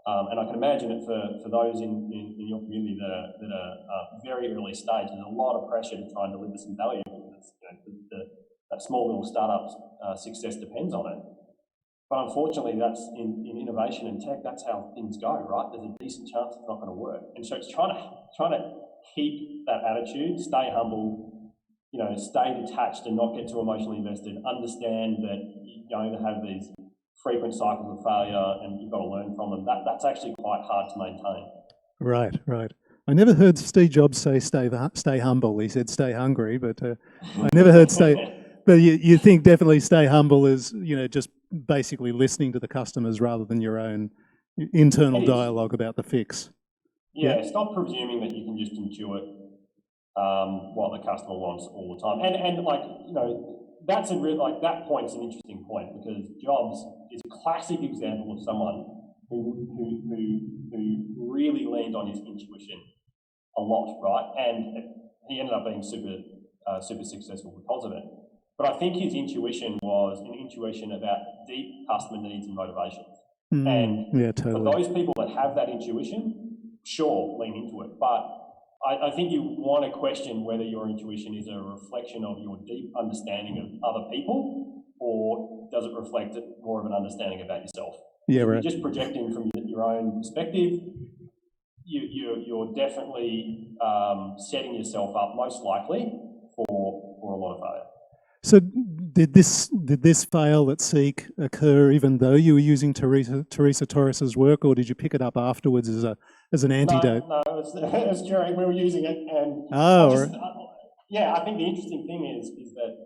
Speaker 3: and I can imagine it for those in your community that are very early stage, there's a lot of pressure to try and deliver some value because that small little startup's success depends on it. But unfortunately, that's in innovation and tech, that's how things go, right? There's a decent chance it's not going to work. And so it's trying to keep that attitude, stay humble, stay detached and not get too emotionally invested, understand that you're going to have these frequent cycles of failure and you've got to learn from them. That's actually quite hard to maintain.
Speaker 2: Right. I never heard Steve Jobs say stay humble. He said stay hungry, but I never heard stay... But you think definitely stay humble is, just basically listening to the customers rather than your own internal dialogue about the fix.
Speaker 3: Yeah, stop presuming that you can just intuit what the customer wants all the time. And that's that point's an interesting point because Jobs is a classic example of someone who really leaned on his intuition a lot, right? And he ended up being super successful because of it. But I think his intuition was an intuition about deep customer needs and motivations. For those people that have that intuition, sure, lean into it. But I think you want to question whether your intuition is a reflection of your deep understanding of other people, or does it reflect more of an understanding about yourself?
Speaker 2: Yeah,
Speaker 3: If
Speaker 2: right.
Speaker 3: you're just projecting from your own perspective, you're definitely setting yourself up most likely for a lot of failure.
Speaker 2: So did this fail at Seek occur even though you were using Teresa Torres's work, or did you pick it up afterwards as an antidote?
Speaker 3: No, it was during we were using it, and yeah, I think the interesting thing is that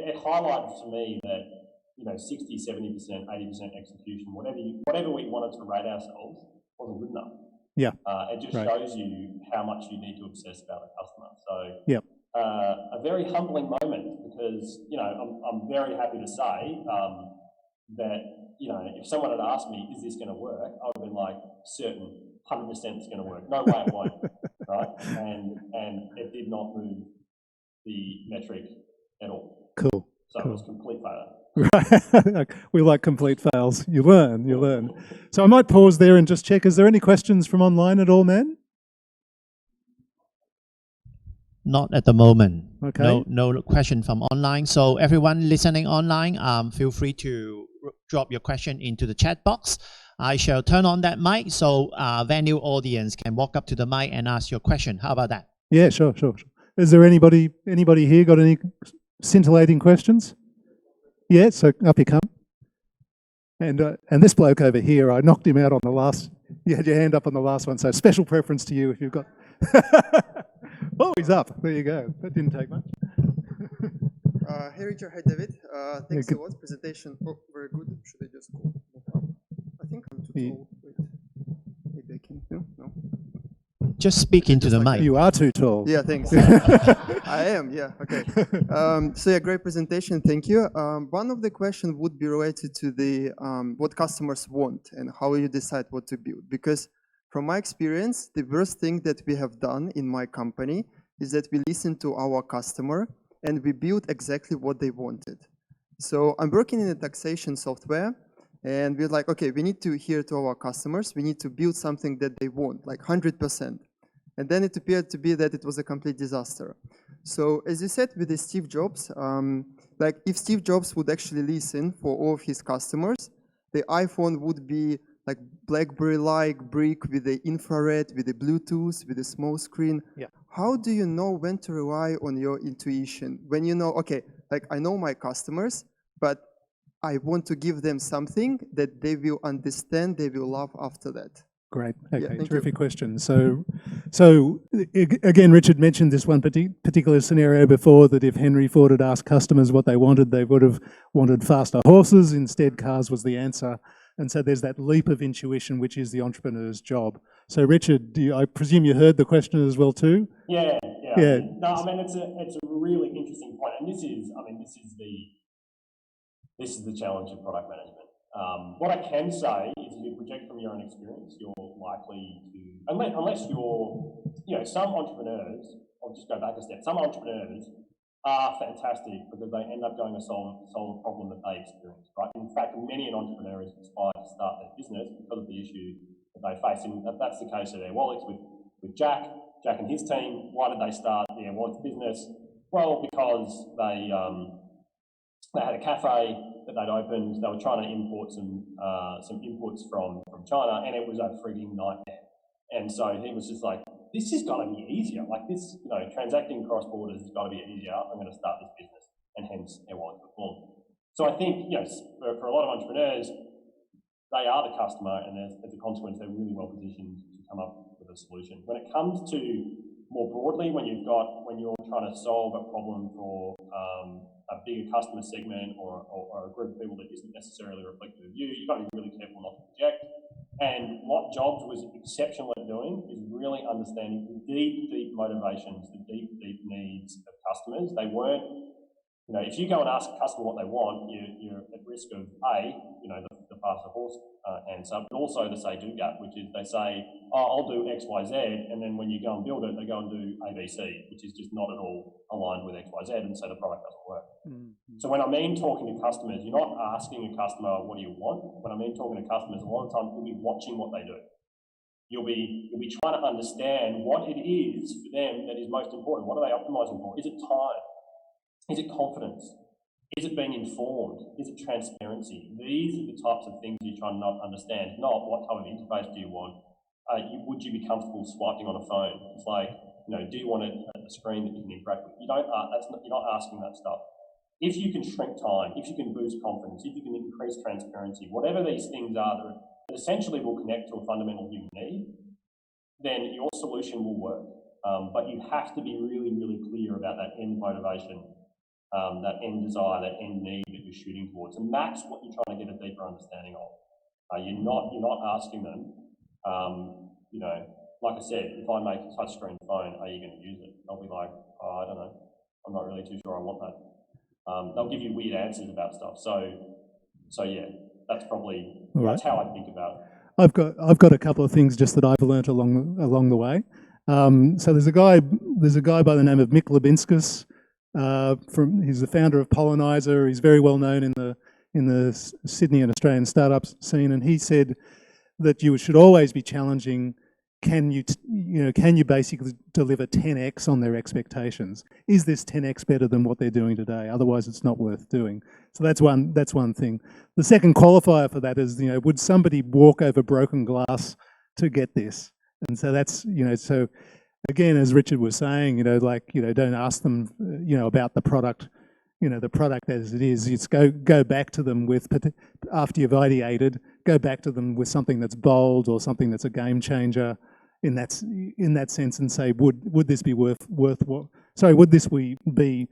Speaker 3: it highlighted to me that 60, 70%, 80% execution, whatever we wanted to rate ourselves, wasn't good enough.
Speaker 2: Yeah,
Speaker 3: it just shows you how much you need to obsess about the customer. So
Speaker 2: yeah.
Speaker 3: A very humbling moment, because I'm very happy to say that if someone had asked me, is this going to work, I would have been like, certain, 100% it's going to work. No way it won't, right? And it did not move the metric at all.
Speaker 2: Cool.
Speaker 3: So it was complete failure.
Speaker 2: Right. We like complete fails. You learn. So I might pause there and just check. Is there any questions from online at all, man?
Speaker 4: Not at the moment.
Speaker 2: Okay.
Speaker 4: No question from online. So everyone listening online, feel free to drop your question into the chat box. I shall turn on that mic so venue audience can walk up to the mic and ask your question. How about that?
Speaker 2: Yeah, sure. Is there anybody here got any scintillating questions? Yeah, so up you come. And this bloke over here, I knocked him out on the last. You had your hand up on the last one, so special preference to you if you've got. Oh, he's up. There you go. That didn't take much.
Speaker 5: Hey Richard, hi David. Thanks a lot. Presentation, very good. Should I just go up? I think I'm too tall. Wait, maybe I can. No.
Speaker 4: Just speak into the mic.
Speaker 2: You are too tall.
Speaker 5: Yeah, thanks. I am. Yeah. Okay. So yeah, great presentation. Thank you. One of the questions would be related to the what customers want and how you decide what to build. Because from my experience, the worst thing that we have done in my company is that we listen to our customer and we build exactly what they wanted. So I'm working in a taxation software, and we're like, okay, we need to hear to our customers. We need to build something that they want, like 100%. And then it appeared to be that it was a complete disaster. So as you said with the Steve Jobs, like if Steve Jobs would actually listen for all of his customers, the iPhone would be like BlackBerry-like brick with the infrared, with the Bluetooth, with a small screen.
Speaker 2: Yeah.
Speaker 5: How do you know when to rely on your intuition? When you know, okay, like I know my customers, but I want to give them something that they will understand, they will love after that.
Speaker 2: Great. Okay,
Speaker 5: Yeah,
Speaker 2: terrific question. So again, Richard mentioned this one particular scenario before, that if Henry Ford had asked customers what they would have wanted faster horses. Instead, cars was the answer. And so there's that leap of intuition, which is the entrepreneur's job. So Richard, I presume you heard the question as well too?
Speaker 3: Yeah.
Speaker 2: Yeah.
Speaker 3: No, I mean it's a really interesting point, and this is the challenge of product management. What I can say is, if you project from your own experience, you're likely to, unless you're, some entrepreneurs. I'll just go back a step. Some entrepreneurs are fantastic because they end up going to solve a problem that they experience, right? In fact, many an entrepreneur is inspired to start their business because of the issue that they face. And that's the case at Airwallex with Jack and his team. Why did they start the Airwallex business? Well, because they had a cafe that they'd opened. They were trying to import some inputs from China, and it was a freaking nightmare. And so he was just like, this has got to be easier. Like this, transacting cross borders has got to be easier. I'm going to start this business, and hence Airwallex was born. So I think, for a lot of entrepreneurs, they are the customer, and as a consequence, they're really well positioned to come up with a solution. When it comes to more broadly, when you're trying to solve a problem for a bigger customer segment or a group of people that isn't necessarily reflective of you, you've got to be really careful not to project. And what Jobs was exceptional at doing is really understanding the deep motivations, the deep needs of customers. They weren't, if you go and ask a customer what they want, you're at risk of the faster horse answer, but also the say-do gap, which is they say, oh, I'll do X, Y, Z, and then when you go and build it, they go and do A, B, C, which is just not at all aligned with X, Y, Z, and so the product doesn't work. Mm-hmm. So when I mean talking to customers, you're not asking a customer, what do you want? When I mean talking to customers, a lot of times you'll be watching what they do. You'll be trying to understand what it is for them that is most important. What are they optimizing for? Is it time? Is it confidence? Is it being informed? Is it transparency? These are the types of things you're trying to not understand, not what type of interface do you want. Would you be comfortable swiping on a phone? It's like, do you want a screen that you can interact with? You're not asking that stuff. If you can shrink time, if you can boost confidence, if you can increase transparency, whatever these things are that essentially will connect to a fundamental human need, then your solution will work. But you have to be really, really clear about that end motivation, that end desire, that end need that you're shooting towards, and that's what you're trying to get a deeper understanding of. You're not asking them. Like I said, if I make a touchscreen phone, are you going to use it? They'll be like, oh, I don't know. I'm not really too sure I want that. They'll give you weird answers about stuff. So yeah, that's probably that's how I think about it.
Speaker 2: I've got a couple of things just that I've learnt along the way. So there's a guy by the name of Mick Lebinskas. He's the founder of Pollenizer. He's very well known in the Sydney and Australian startup scene, and he said that you should always be challenging. Can you basically deliver 10x on their expectations? Is this 10x better than what they're doing today? Otherwise, it's not worth doing. So that's one thing. The second qualifier for that is, would somebody walk over broken glass to get this? And so that's, so again, as Richard was saying, don't ask them, about the product. The product as it is. It's go back to them with, after you've ideated, go back to them with something that's bold or something that's a game changer in that sense, and say, would this be worthwhile? Sorry, would this be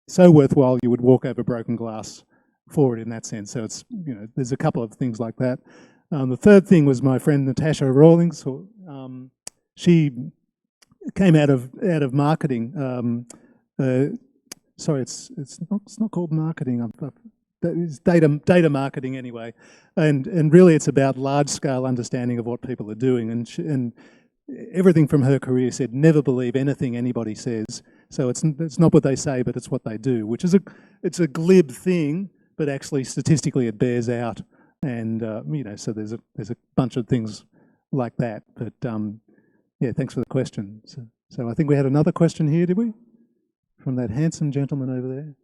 Speaker 2: so worthwhile you would walk over broken glass for it in that sense? So it's there's a couple of things like that. The third thing was my friend Natasha Rawlings. She came out of marketing. Sorry, it's not called marketing. It's data marketing anyway, and really it's about large scale understanding of what people are doing, and everything from her career said never believe anything anybody says. So it's not what they say, but it's what they do, which is it's a glib thing, but actually statistically it bears out, and so there's a bunch of things like that. But yeah, thanks for the question. So I think we had another question here, did we? From that handsome gentleman over there.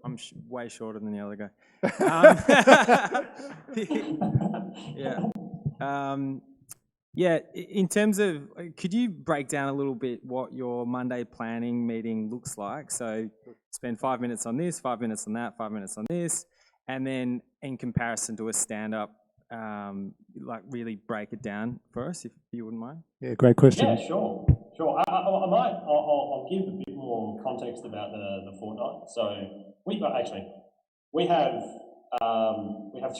Speaker 6: I'm way shorter than the other guy. Yeah. In terms of, could you break down a little bit what your Monday planning meeting looks like? So spend 5 minutes on this, 5 minutes on that, 5 minutes on this, and then in comparison to a stand-up, really break it down for us, if you wouldn't mind.
Speaker 2: Yeah, great question.
Speaker 3: Yeah, sure. I'll give a bit more context about the fortnight. So we have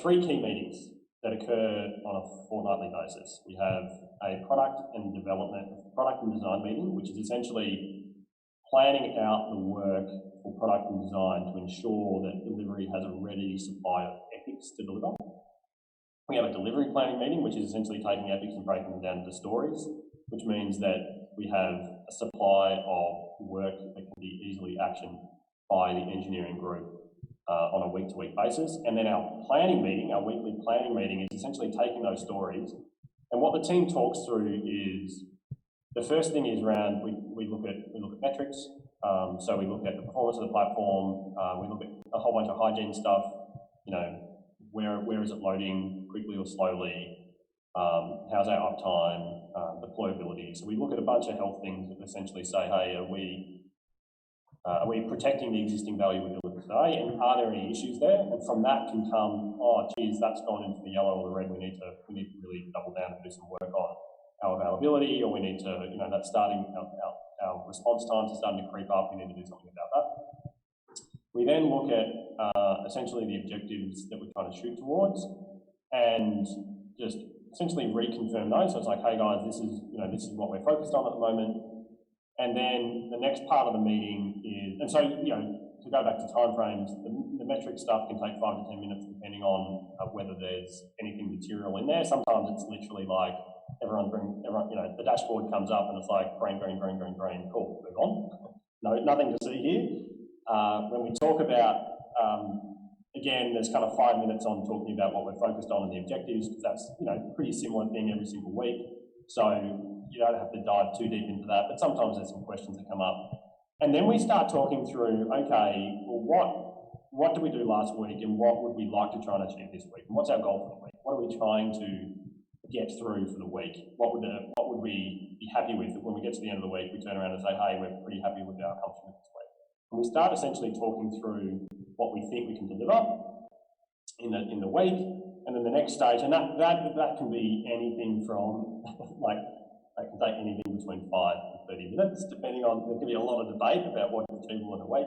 Speaker 3: 3 key meetings that occur on a fortnightly basis. We have a product and design meeting, which is essentially planning out the work for product and design to ensure that delivery has a ready supply of epics to deliver. We have a delivery planning meeting, which is essentially taking epics and breaking them down into stories, which means that we have a supply of work that can be easily actioned by the engineering group on a week-to-week basis. And then our planning meeting, our weekly planning meeting, is essentially taking those stories. And what the team talks through is, the first thing is around, we look at metrics. So we look at the performance of the platform. We look at a whole bunch of hygiene stuff. Where is it loading quickly or slowly? How's our uptime, deployability? So we look at a bunch of health things that essentially say, hey, are we protecting the existing value we deliver today, and are there any issues there? And from that can come, oh, geez, that's gone into the yellow or the red. We need to really double down and do some work on our availability, or we need to, that's starting, our response times are starting to creep up. We need to do something about that. We then look at essentially the objectives that we're trying to shoot towards, and just essentially reconfirm those. So it's like, hey guys, this is what we're focused on at the moment. And then the next part of the meeting is, and so, to go back to timeframes, the metric stuff can take 5 to 10 minutes depending on whether there's anything material in there. Sometimes it's literally like everyone, the dashboard comes up and it's like green, cool, move on. No, nothing to see here. When we talk about, again, there's kind of 5 minutes on talking about what we're focused on and the objectives, because that's, pretty similar thing every single week. So, you don't have to dive too deep into that, but sometimes there's some questions that come up. And then we start talking through, okay, well, what did we do last week and what would we like to try and achieve this week? And what's our goal for the week? What are we trying to get through for the week? What would we be happy with when we get to the end of the week? We turn around and say, hey, we're pretty happy with our accomplishment this week. And we start essentially talking through what we think we can deliver in the week, and then the next stage, and that can be anything from like that can take anything between 5 and 30 minutes, depending on, there can be a lot of debate about what's achievable in a week.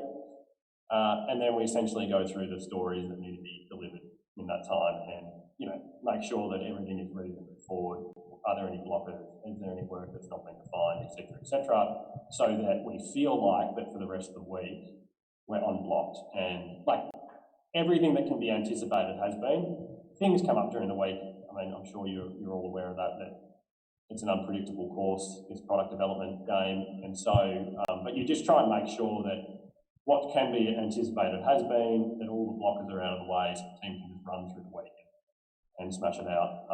Speaker 3: And then we essentially go through the stories that need to be delivered in that time, and make sure that everything is ready to move forward. Are there any blockers? Is there any work that's not been defined, etc., so that we feel like that for the rest of the week we're unblocked, and like everything that can be anticipated has been. Things come up during the week. I mean, I'm sure you're all aware of that it's an unpredictable course, this product development game, and so, but you just try and make sure that what can be anticipated has been, that all the blockers are out of the way, so the team can just run through the week and smash it out.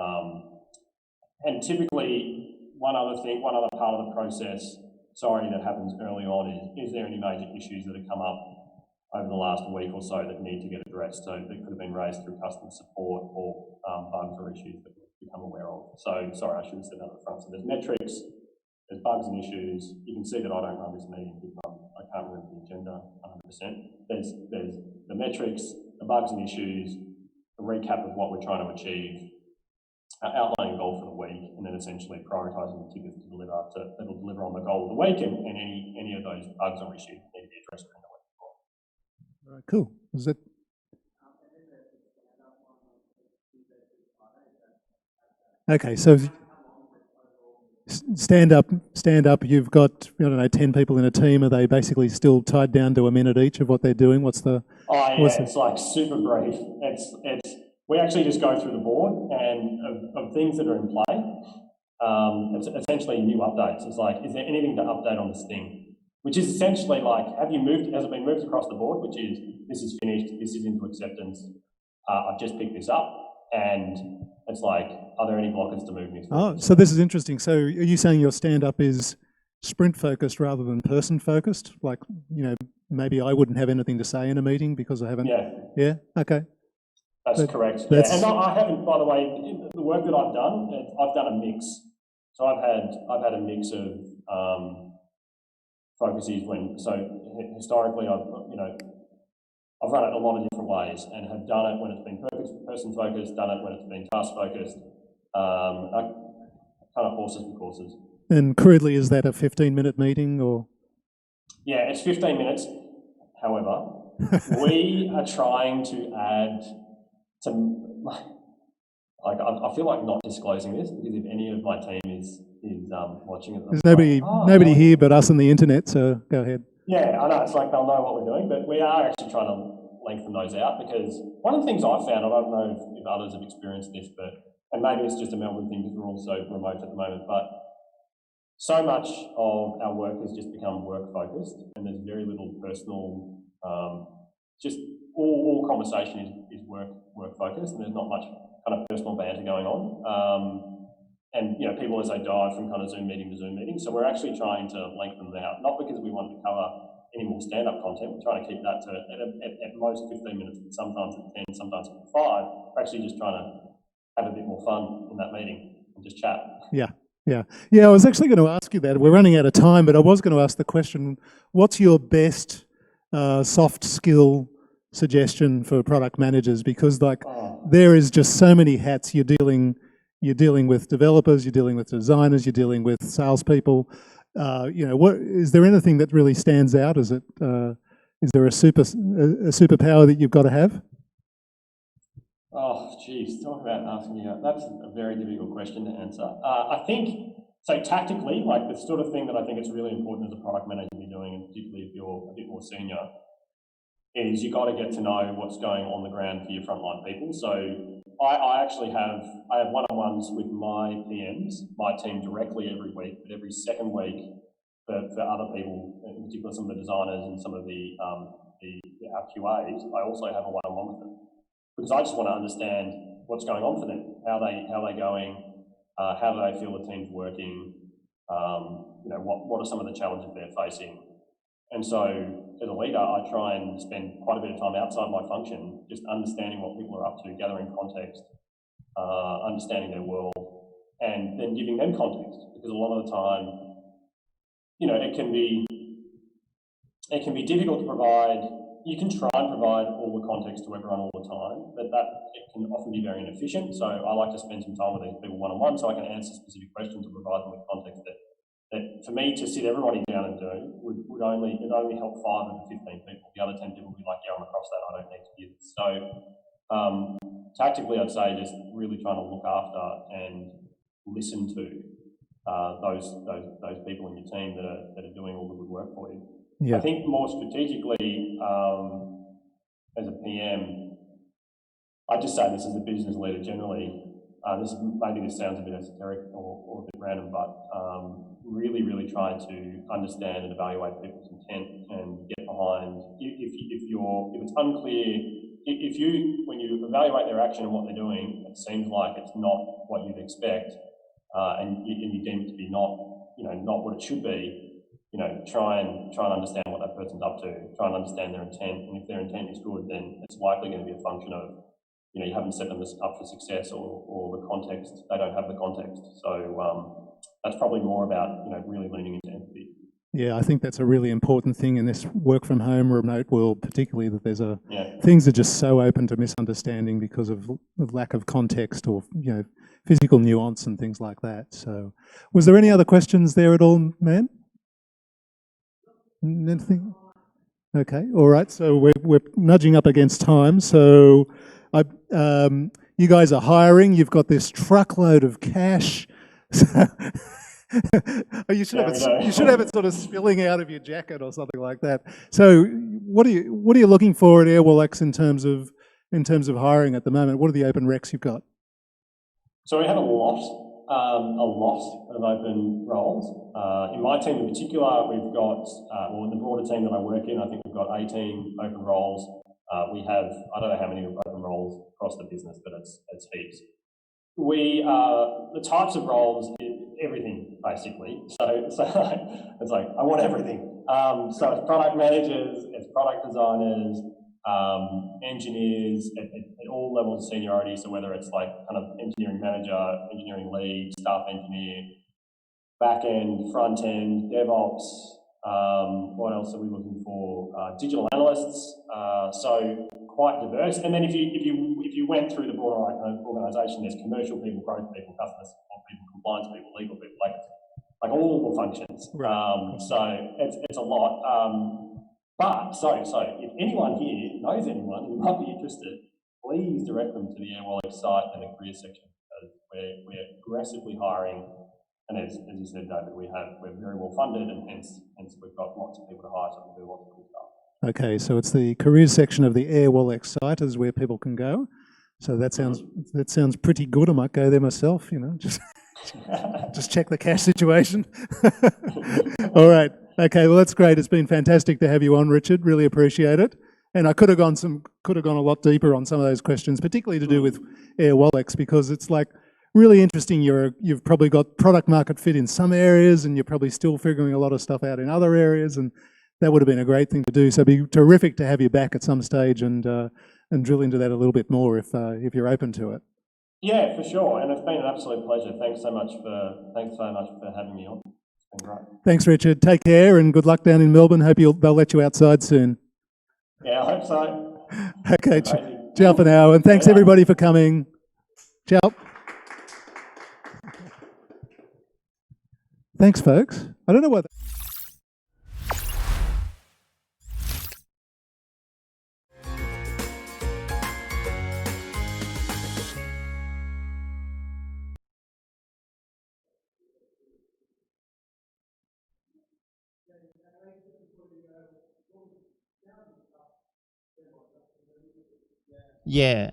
Speaker 3: And typically, one other part of the process, that happens early on is there any major issues that have come up over the last week or so that need to get addressed? So that could have been raised through customer support or bugs or issues that we've become aware of. So, sorry, I should have said that up front. So there's metrics, there's bugs and issues. You can see that I don't run this meeting because I can't remember the agenda 100%. There's the metrics, the bugs and issues, a recap of what we're trying to achieve, outlining a goal for the week, and then essentially prioritising the tickets to deliver that'll deliver on the goal of the week, and any of those bugs or issues need to be addressed during the week.
Speaker 2: All right, cool. Is it? Okay, so stand up. You've got 10 people in a team. Are they basically still tied down to a minute each of what they're doing?
Speaker 3: It's like super brief. We actually just go through the board and of things that are in play. It's essentially new updates. It's like, is there anything to update on this thing? Which is essentially like, has it been moved across the board? Which is, this is finished, this is into acceptance. I've just picked this up, and it's like, are there any blockers to move this?
Speaker 2: Oh, so this is interesting. So are you saying your stand-up is sprint focused rather than person focused? Like, maybe I wouldn't have anything to say in a meeting because I haven't. Yeah. Okay.
Speaker 3: That's correct. Yeah. And I haven't, by the way, the work that I've done a mix. So I've had a mix of focuses historically I've run it a lot of different ways and have done it when it's been person focused, done it when it's been task focused, kind of horses for courses.
Speaker 2: And crudely, is that a 15-minute meeting or?
Speaker 3: Yeah, it's 15 minutes. However, we are trying to add some, I feel like not disclosing this because if any of my team is watching it.
Speaker 2: There's nobody here but us on the internet, so go ahead.
Speaker 3: Yeah, I know, it's like they'll know what we're doing, but we are actually trying to lengthen those out because one of the things I've found, I don't know if others have experienced this, and maybe it's just a Melbourne thing because we're all so remote at the moment, but so much of our work has just become work focused and there's very little personal, just all conversation is work focused and there's not much kind of personal banter going on. And people as they dive from kind of Zoom meeting to Zoom meeting. So we're actually trying to lengthen them out, not because we want to cover any more stand-up content. We're trying to keep that to at most 15 minutes, but sometimes at 10, sometimes at 5. We're actually just trying to have a bit more fun in that meeting and just chat.
Speaker 2: Yeah. I was actually going to ask you that. We're running out of time, but I was going to ask the question: what's your best soft skill suggestion for product managers? Because there is just so many hats you're dealing with developers, you're dealing with designers, you're dealing with salespeople. What is there anything that really stands out? Is there a superpower that you've got to have?
Speaker 3: Oh, geez, talk about asking me that. That's a very difficult question to answer. I think so. Tactically, like the sort of thing that I think it's really important as a product manager to be doing, and particularly if you're a bit more senior, is you got to get to know what's going on the ground for your frontline people. So I have one-on-ones with my PMs, my team directly every week, but every second week for other people, in particular some of the designers and some of our QAs, I also have a one-on-one with them because I just want to understand what's going on for them, how they going, how do they feel the team's working, what are some of the challenges they're facing? And so as a leader, I try and spend quite a bit of time outside my function, just understanding what people are up to, gathering context, understanding their world, and then giving them context. Because a lot of the time, it can be difficult to provide. You can try and provide all the context to everyone all the time, but it can often be very inefficient. So I like to spend some time with these people one-on-one so I can answer specific questions and provide them with context that for me to sit everybody down and do would only help 5 of the 15 people. The other 10 people would be like, yeah, I'm across that, I don't need to do this. So tactically, I'd say just really trying to look after and listen to those people in your team that are doing all the good work for you. Yeah. I think more strategically, as a PM, I just say this as a business leader generally. Maybe this sounds a bit esoteric or a bit random, but really trying to understand and evaluate people's intent and get behind. If it's unclear, when you evaluate their action and what they're doing, it seems like it's not what you'd expect, and you deem it to be not what it should be. Try and understand what that person's up to. Try and understand their intent, and if their intent is good, then it's likely going to be a function of you haven't set them up for success or the context. They don't have the context. So that's probably more about really leaning into empathy. Yeah, I think that's a really important thing in this work from home, remote world, particularly that there's things are just so open to misunderstanding because of lack of context or physical nuance and things like that. So, was there any other questions there at all, man? Anything? Okay, all right. So we're nudging up against time. So you guys are hiring. You've got this truckload of cash. You should have it sort of spilling out of your jacket or something like that. So what are you looking for at Airwallex in terms of hiring at the moment? What are the open recs you've got? So we have a lot of open roles. In my team in particular, we've got, in the broader team that I work in, I think we've got 18 open roles. We have, I don't know how many open roles across the business, but it's heaps. The types of roles, everything basically. So it's like, I want everything. So it's product managers, it's product designers, engineers at all levels of seniority. So whether it's like kind of engineering manager, engineering lead, staff engineer, back end, front end, DevOps. What else are we looking for? Digital analysts. So quite diverse. And then if you went through the broader organisation, there's commercial people, growth people, customer support people, compliance people, legal people, like all the functions. Right. So it's a lot. But so if anyone here knows anyone who might be interested, please direct them to the Airwallex site and the career section, because we're aggressively hiring. And as you said, David, we're very well funded, and hence we've got lots of people to hire, so we can do lots of cool stuff. Okay, so it's the careers section of the Airwallex site is where people can go. So that sounds pretty good. I might go there myself. Just check the cash situation. All right. Okay. Well, that's great. It's been fantastic to have you on, Richard. Really appreciate it. And I could have gone a lot deeper on some of those questions, particularly to do with Airwallex, because it's like really interesting. You've probably got product market fit in some areas, and you're probably still figuring a lot of stuff out in other areas, and that would have been a great thing to do. So it'd be terrific to have you back at some stage and drill into that a little bit more if you're open to it. Yeah, for sure. And it's been an absolute pleasure. Thanks so much for having me on. It's been great. Thanks, Richard. Take care and good luck down in Melbourne. Hope they'll let you outside soon. Yeah, I hope so. Okay, ciao for now. And thanks everybody for coming. Ciao. Thanks, folks. I don't know what.
Speaker 4: Yeah.